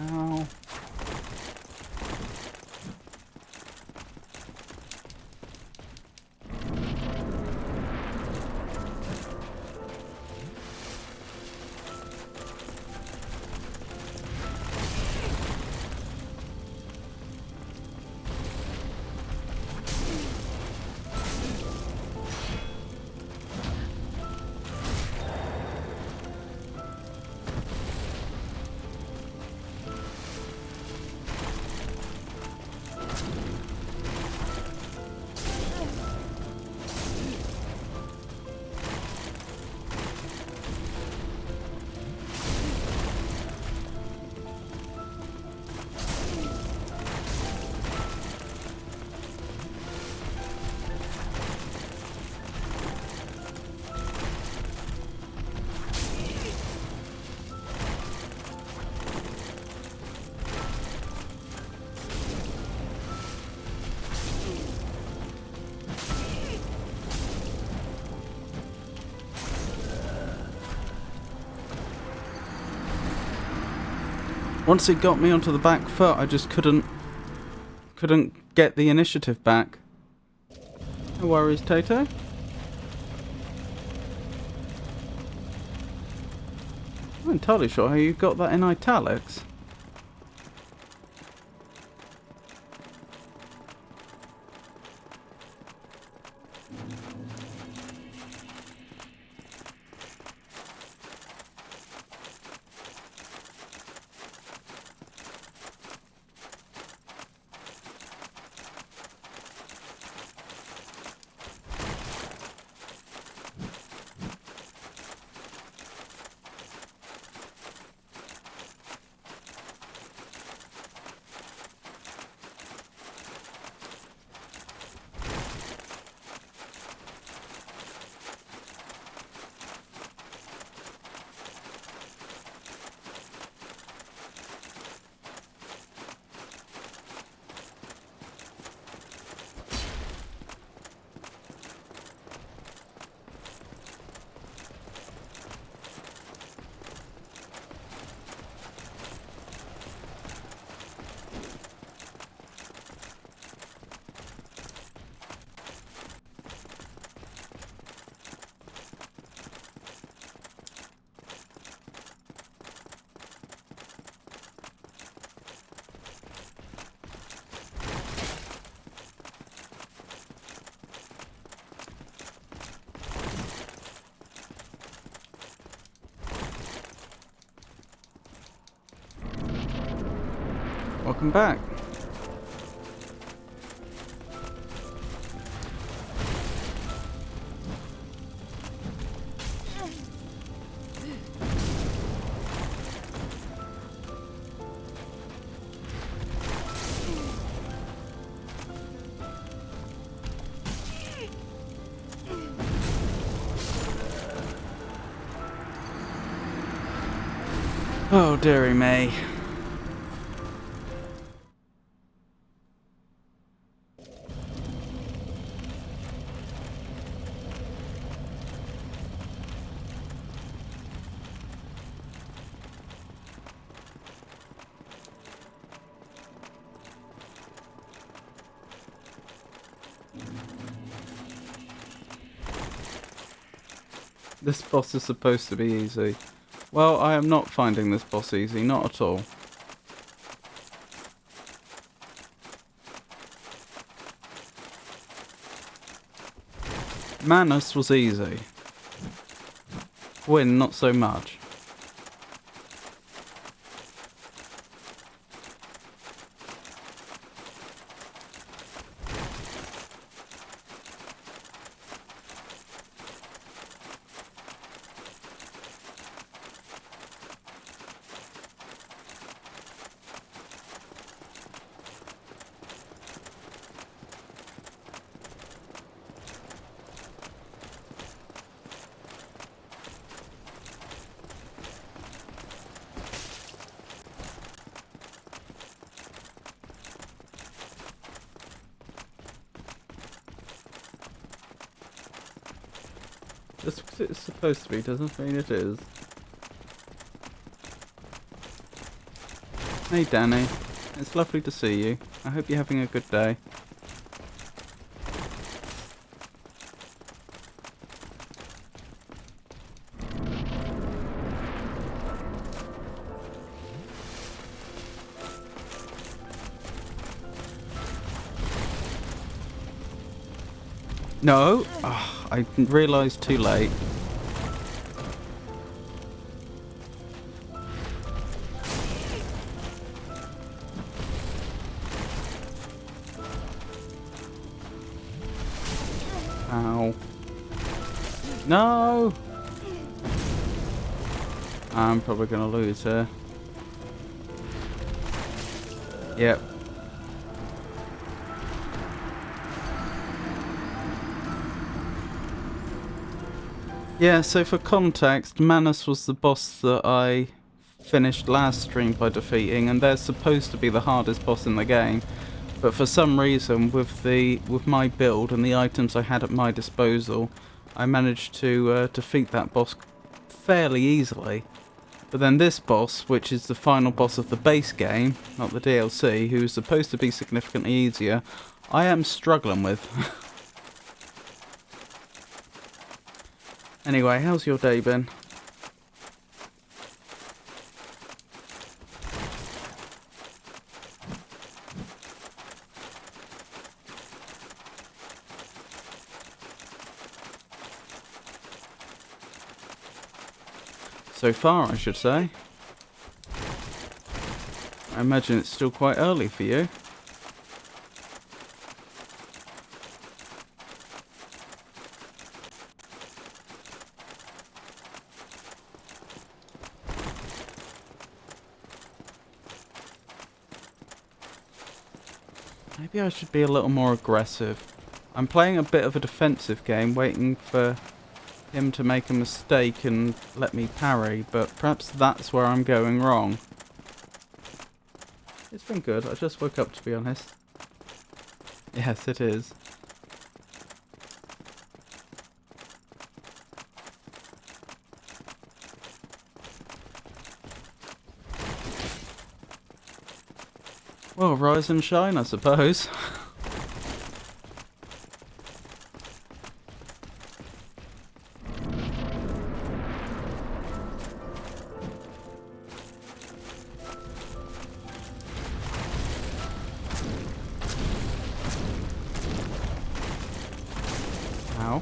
Ow. Once it got me onto the back foot, I just couldn't get the initiative back. No worries, Tato. I'm not entirely sure how you got that in italics. Welcome back. Oh, dearie me. This boss is supposed to be easy. Well, I am not finding this boss easy, not at all. Manus was easy. Gwyn, not so much. Just because it's supposed to be doesn't mean it is. Hey Danny, it's lovely to see you. I hope you're having a good day. No! Oh, I realised too late. Ow. No! I'm probably gonna lose her. Yep. Yeah, so for context, Manus was the boss that I finished last stream by defeating, and they're supposed to be the hardest boss in the game. But for some reason, with my build and the items I had at my disposal, I managed to defeat that boss fairly easily. But then this boss, which is the final boss of the base game, not the DLC, who is supposed to be significantly easier, I am struggling with. Anyway, how's your day been? So far, I should say. I imagine it's still quite early for you. Maybe I should be a little more aggressive. I'm playing a bit of a defensive game, waiting for him to make a mistake and let me parry, but perhaps that's where I'm going wrong. It's been good. I just woke up, to be honest. Yes, it is. Well, rise and shine, I suppose. Ow.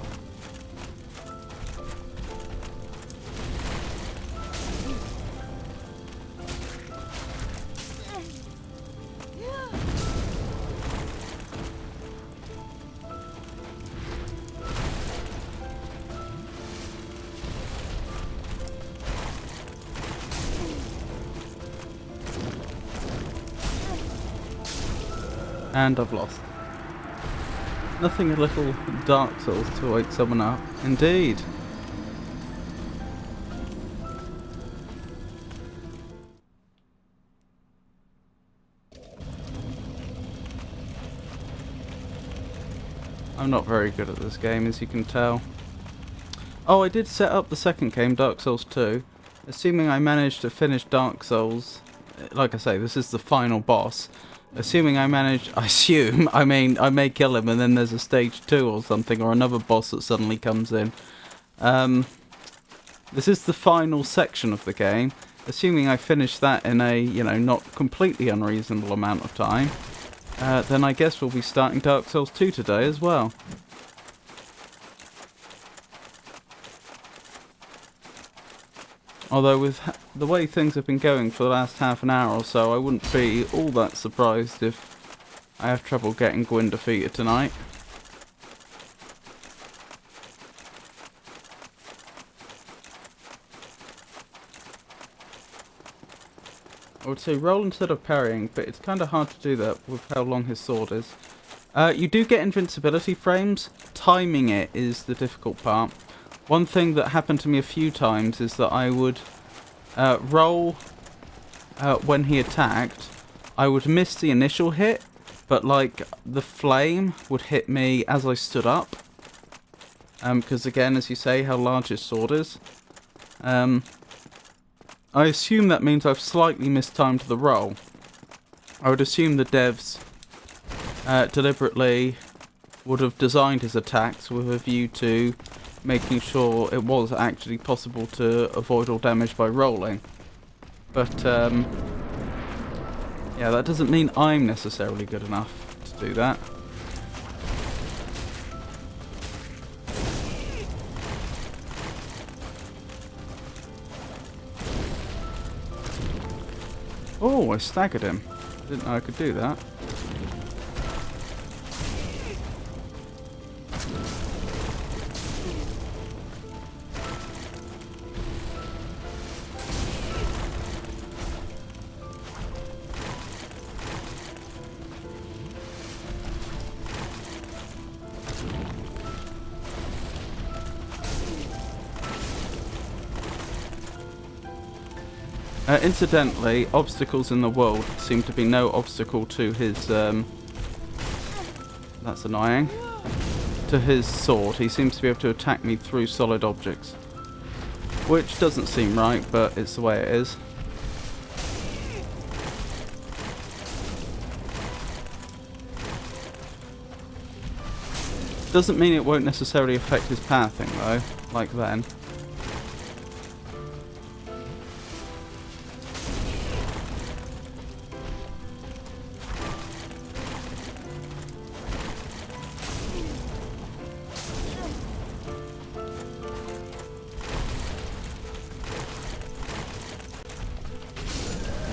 And I've lost. Nothing a little Dark Souls to wake someone up. Indeed. I'm not very good at this game, as you can tell. Oh, I did set up the second game, Dark Souls 2. Assuming I managed to finish Dark Souls, like I say, this is the final boss. Assuming I manage, I mean, I may kill him and then there's a stage 2 or something, or another boss that suddenly comes in. This is the final section of the game. Assuming I finish that in a, not completely unreasonable amount of time, then I guess we'll be starting Dark Souls 2 today as well. Although with the way things have been going for the last half an hour or so, I wouldn't be all that surprised if I have trouble getting Gwyn defeated tonight. I would say roll instead of parrying, but it's kind of hard to do that with how long his sword is. You do get invincibility frames. Timing it is the difficult part. One thing that happened to me a few times is that I would roll when he attacked. I would miss the initial hit, but like the flame would hit me as I stood up. Because again, as you say, how large his sword is. I assume that means I've slightly mistimed the roll. I would assume the devs deliberately would have designed his attacks with a view to making sure it was actually possible to avoid all damage by rolling. But, yeah, that doesn't mean I'm necessarily good enough to do that. Oh, I staggered him. I didn't know I could do that. Incidentally, obstacles in the world seem to be no obstacle to his, that's annoying, to his sword. He seems to be able to attack me through solid objects. Which doesn't seem right, but it's the way it is. Doesn't mean it won't necessarily affect his pathing, though, like then.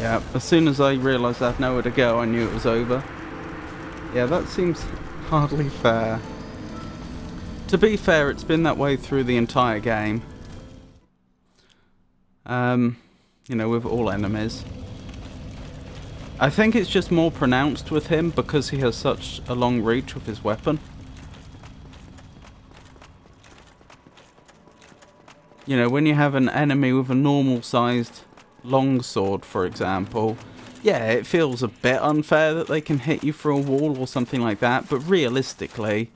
Yeah, as soon as I realised I had nowhere to go, I knew it was over. Yeah, that seems hardly fair. To be fair, it's been that way through the entire game. You know, with all enemies. I think it's just more pronounced with him because he has such a long reach with his weapon. You know, when you have an enemy with a normal-sized longsword, for example, yeah, it feels a bit unfair that they can hit you through a wall or something like that, but realistically,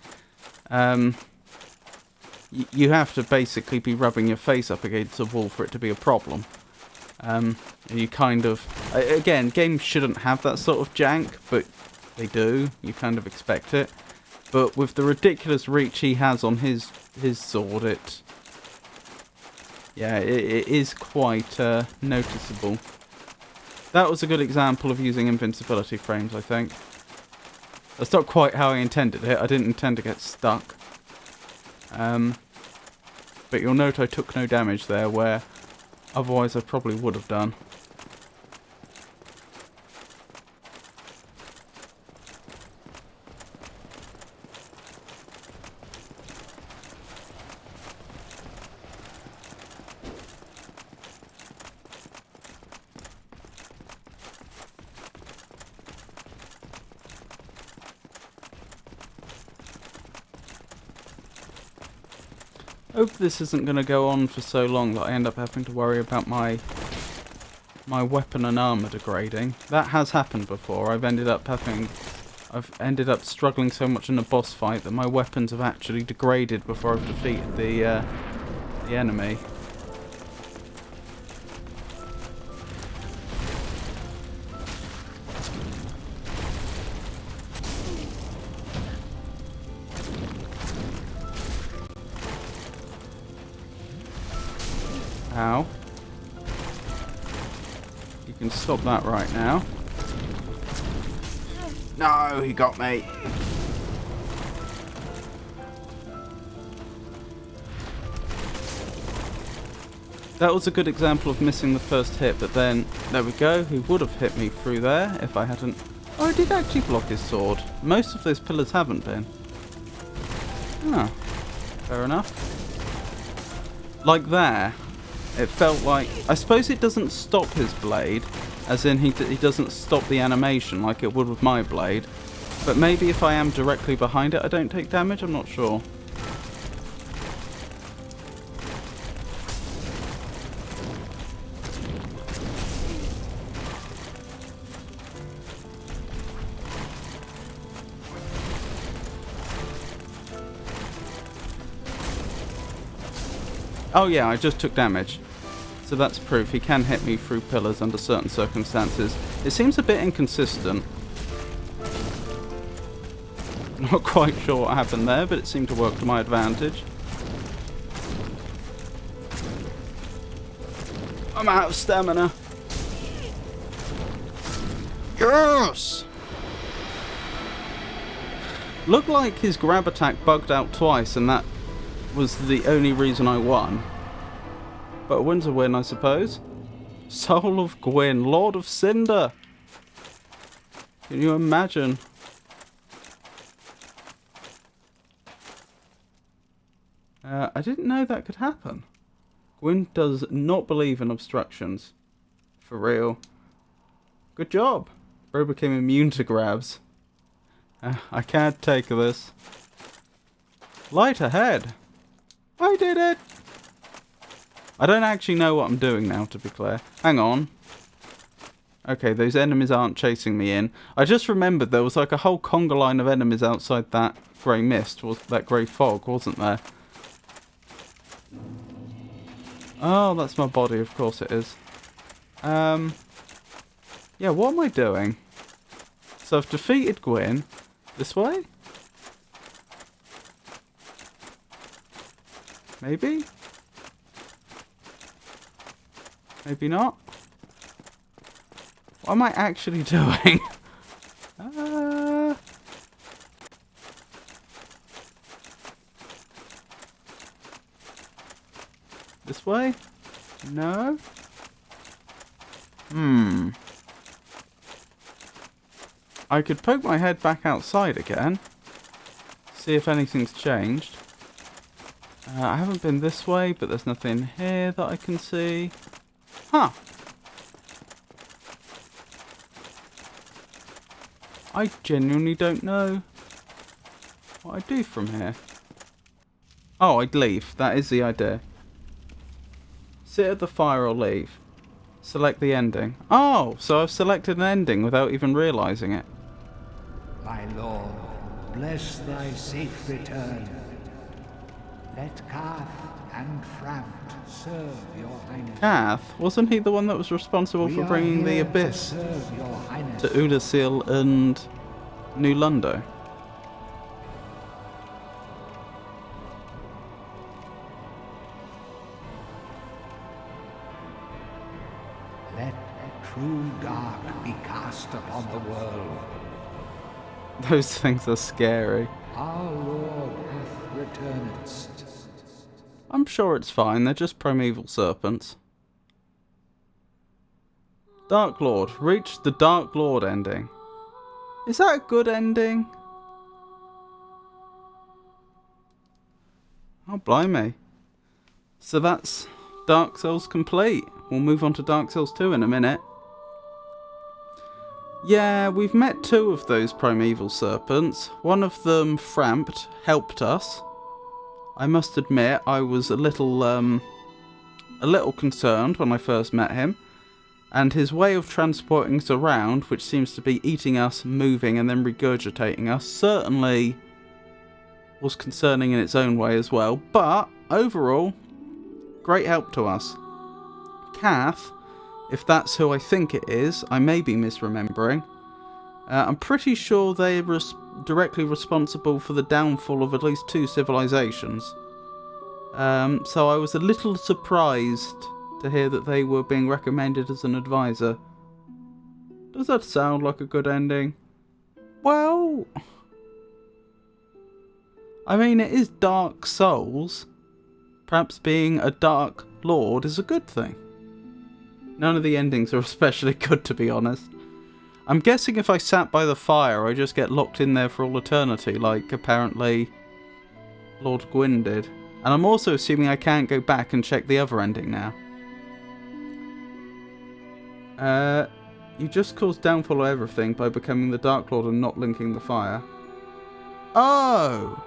you have to basically be rubbing your face up against a wall for it to be a problem. And you kind of... Again, games shouldn't have that sort of jank, but they do. You kind of expect it. But with the ridiculous reach he has on his sword, it is quite noticeable. That was a good example of using invincibility frames, I think. That's not quite how I intended it. I didn't intend to get stuck. But you'll note I took no damage there, where otherwise I probably would have done. Hope this isn't going to go on for so long that I end up having to worry about my weapon and armor degrading. That has happened before. I've ended up struggling so much in a boss fight that my weapons have actually degraded before I've defeated the enemy. Ow. You can stop that right now. No, he got me. That was a good example of missing the first hit, but then, there we go, he would have hit me through there if I hadn't... Oh, I did actually block his sword. Most of those pillars haven't been. Oh, fair enough. Like there, it felt like... I suppose it doesn't stop his blade, as in he doesn't stop the animation like it would with my blade. But maybe if I am directly behind it I don't take damage, I'm not sure. Oh yeah, I just took damage. So that's proof he can hit me through pillars under certain circumstances. It seems a bit inconsistent. Not quite sure what happened there, but it seemed to work to my advantage. I'm out of stamina. Yes! Looked like his grab attack bugged out twice, and that was the only reason I won. But a win's a win, I suppose. Soul of Gwyn, Lord of Cinder. Can you imagine? I didn't know that could happen. Gwyn does not believe in obstructions. For real. Good job. Bro became immune to grabs. I can't take this. Light ahead. I did it. I don't actually know what I'm doing now, to be clear. Hang on. Okay, those enemies aren't chasing me in. I just remembered there was like a whole conga line of enemies outside that grey mist, that grey fog, wasn't there? Oh, that's my body, of course it is. Yeah, what am I doing? So I've defeated Gwyn. This way? Maybe? Maybe not? What am I actually doing? This way? No? I could poke my head back outside again. See if anything's changed. I haven't been this way, but there's nothing here that I can see. Huh. I genuinely don't know what I'd do from here. Oh, I'd leave. That is the idea. Sit at the fire or leave. Select the ending. Oh, so I've selected an ending without even realising it. My lord, bless thy safe return. Let Karth and Frampt serve your highness. Karth? Wasn't he the one that was responsible for bringing the Abyss to Udasil and New Lundo? Let true dark be cast upon the world. Those things are scary. Our Lord hath returned. I'm sure it's fine, they're just primeval serpents. Dark Lord. Reach the Dark Lord ending. Is that a good ending? Oh, blimey. So that's Dark Souls complete. We'll move on to Dark Souls 2 in a minute. Yeah, we've met 2 of those primeval serpents. One of them, Frampt, helped us. I must admit I was a little concerned when I first met him, and his way of transporting us around, which seems to be eating us, moving, and then regurgitating us, certainly was concerning in its own way as well. But overall, great help to us. Kath, if that's who I think it is, I may be misremembering. I'm pretty sure they were directly responsible for the downfall of at least 2 civilizations. So I was a little surprised to hear that they were being recommended as an advisor. Does that sound like a good ending? Well, I mean, it is Dark Souls. Perhaps being a Dark Lord is a good thing. None of the endings are especially good, to be honest. I'm guessing if I sat by the fire, I just get locked in there for all eternity, like apparently Lord Gwyn did. And I'm also assuming I can't go back and check the other ending now. You just caused downfall of everything by becoming the Dark Lord and not linking the fire. Oh!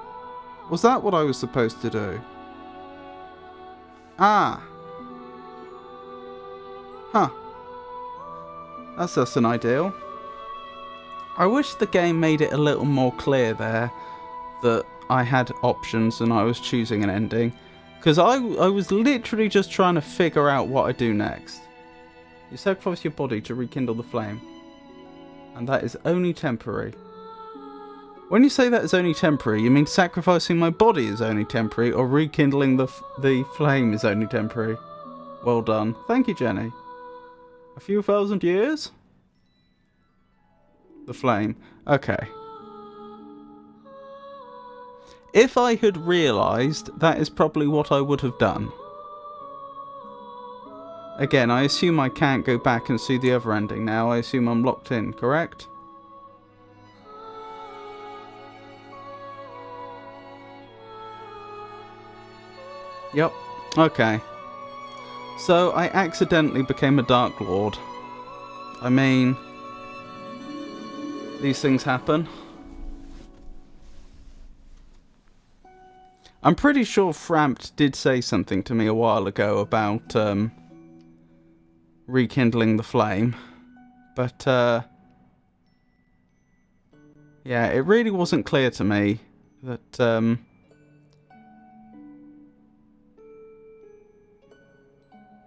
Was that what I was supposed to do? Ah. Huh. That's less than ideal. I wish the game made it a little more clear there that I had options and I was choosing an ending. Because I was literally just trying to figure out what I do next. You sacrifice your body to rekindle the flame. And that is only temporary. When you say that is only temporary, you mean sacrificing my body is only temporary, or rekindling the flame is only temporary? Well done. Thank you, Jenny. A few thousand years? The flame. Okay. If I had realised, that is probably what I would have done. Again, I assume I can't go back and see the other ending now. I assume I'm locked in, correct? Yep. Okay. So, I accidentally became a Dark Lord. I mean, these things happen. I'm pretty sure Frampt did say something to me a while ago about rekindling the flame. But, yeah, it really wasn't clear to me that,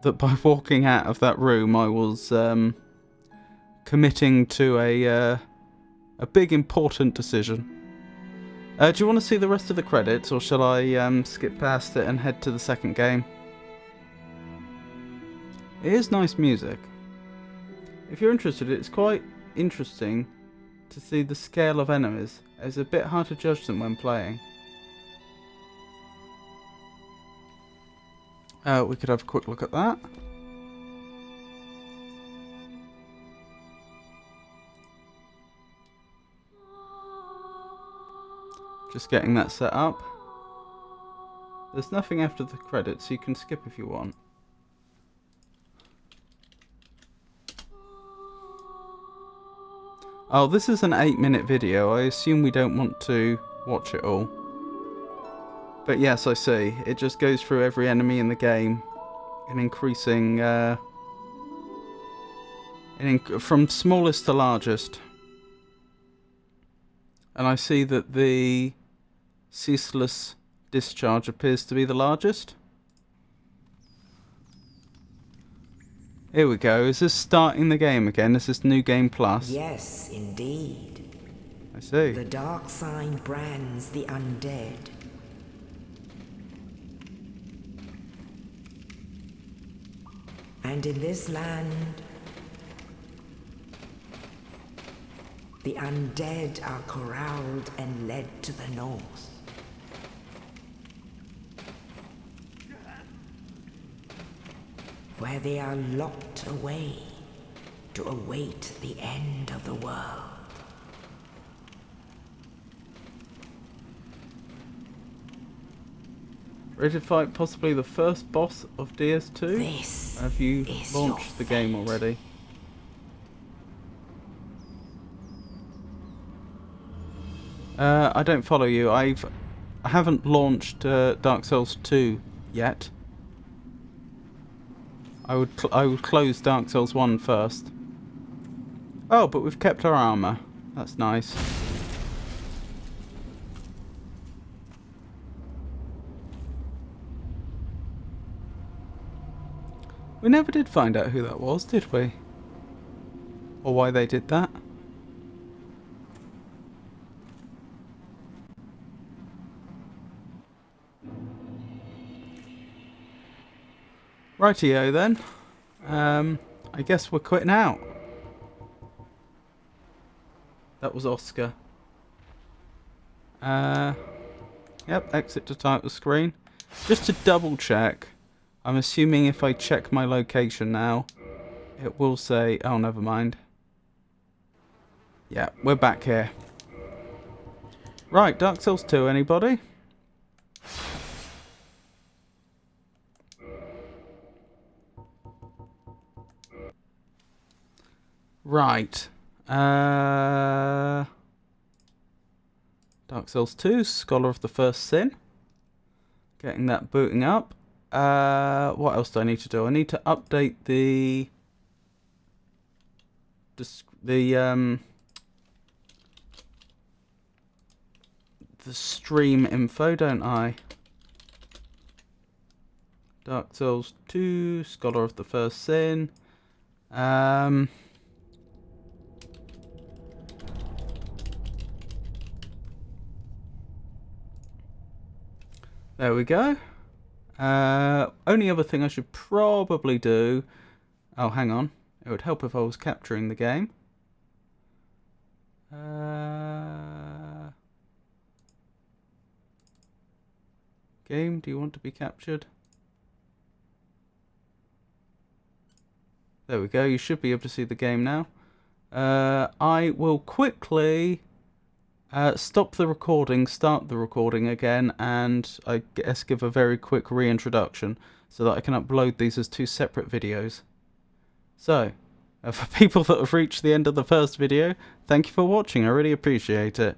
that by walking out of that room I was committing to a big important decision. Do you want to see the rest of the credits, or shall I skip past it and head to the second game? It is nice music. If you're interested, it's quite interesting to see the scale of enemies. It's a bit hard to judge them when playing. We could have a quick look at that. Just getting that set up. There's nothing after the credits, so you can skip if you want. Oh, this is an 8-minute video. I assume we don't want to watch it all. But yes, I see. It just goes through every enemy in the game in increasing... from smallest to largest. And I see that the ceaseless discharge appears to be the largest. Here we go. Is this starting the game again? Is this New Game Plus? Yes, indeed. I see. The dark sign brands the undead. And in this land, the undead are corralled and led to the north. Where they are locked away to await the end of the world. Ready to fight possibly the first boss of DS2? This Have you is launched the game already? I don't follow you. I I haven't launched Dark Souls 2 yet. I would close Dark Souls 1 first. Oh, but we've kept our armor. That's nice. We never did find out who that was, did we? Or why they did that. Rightio then. I guess we're quitting out. That was Oscar. Yep, exit to title screen. Just to double check, I'm assuming if I check my location now, it will say, oh, never mind. Yeah, we're back here. Right, Dark Souls 2, anybody? Right. Dark Souls 2, Scholar of the First Sin. Getting that booting up. What else do I need to do? I need to update the stream info, don't I? Dark Souls 2, Scholar of the First Sin. There we go. Only other thing I should probably do... Oh, hang on. It would help if I was capturing the game. Game, do you want to be captured? There we go. You should be able to see the game now. I will quickly... stop the recording, start the recording again, and I guess give a very quick reintroduction so that I can upload these as two separate videos. So, for people that have reached the end of the first video, thank you for watching, I really appreciate it.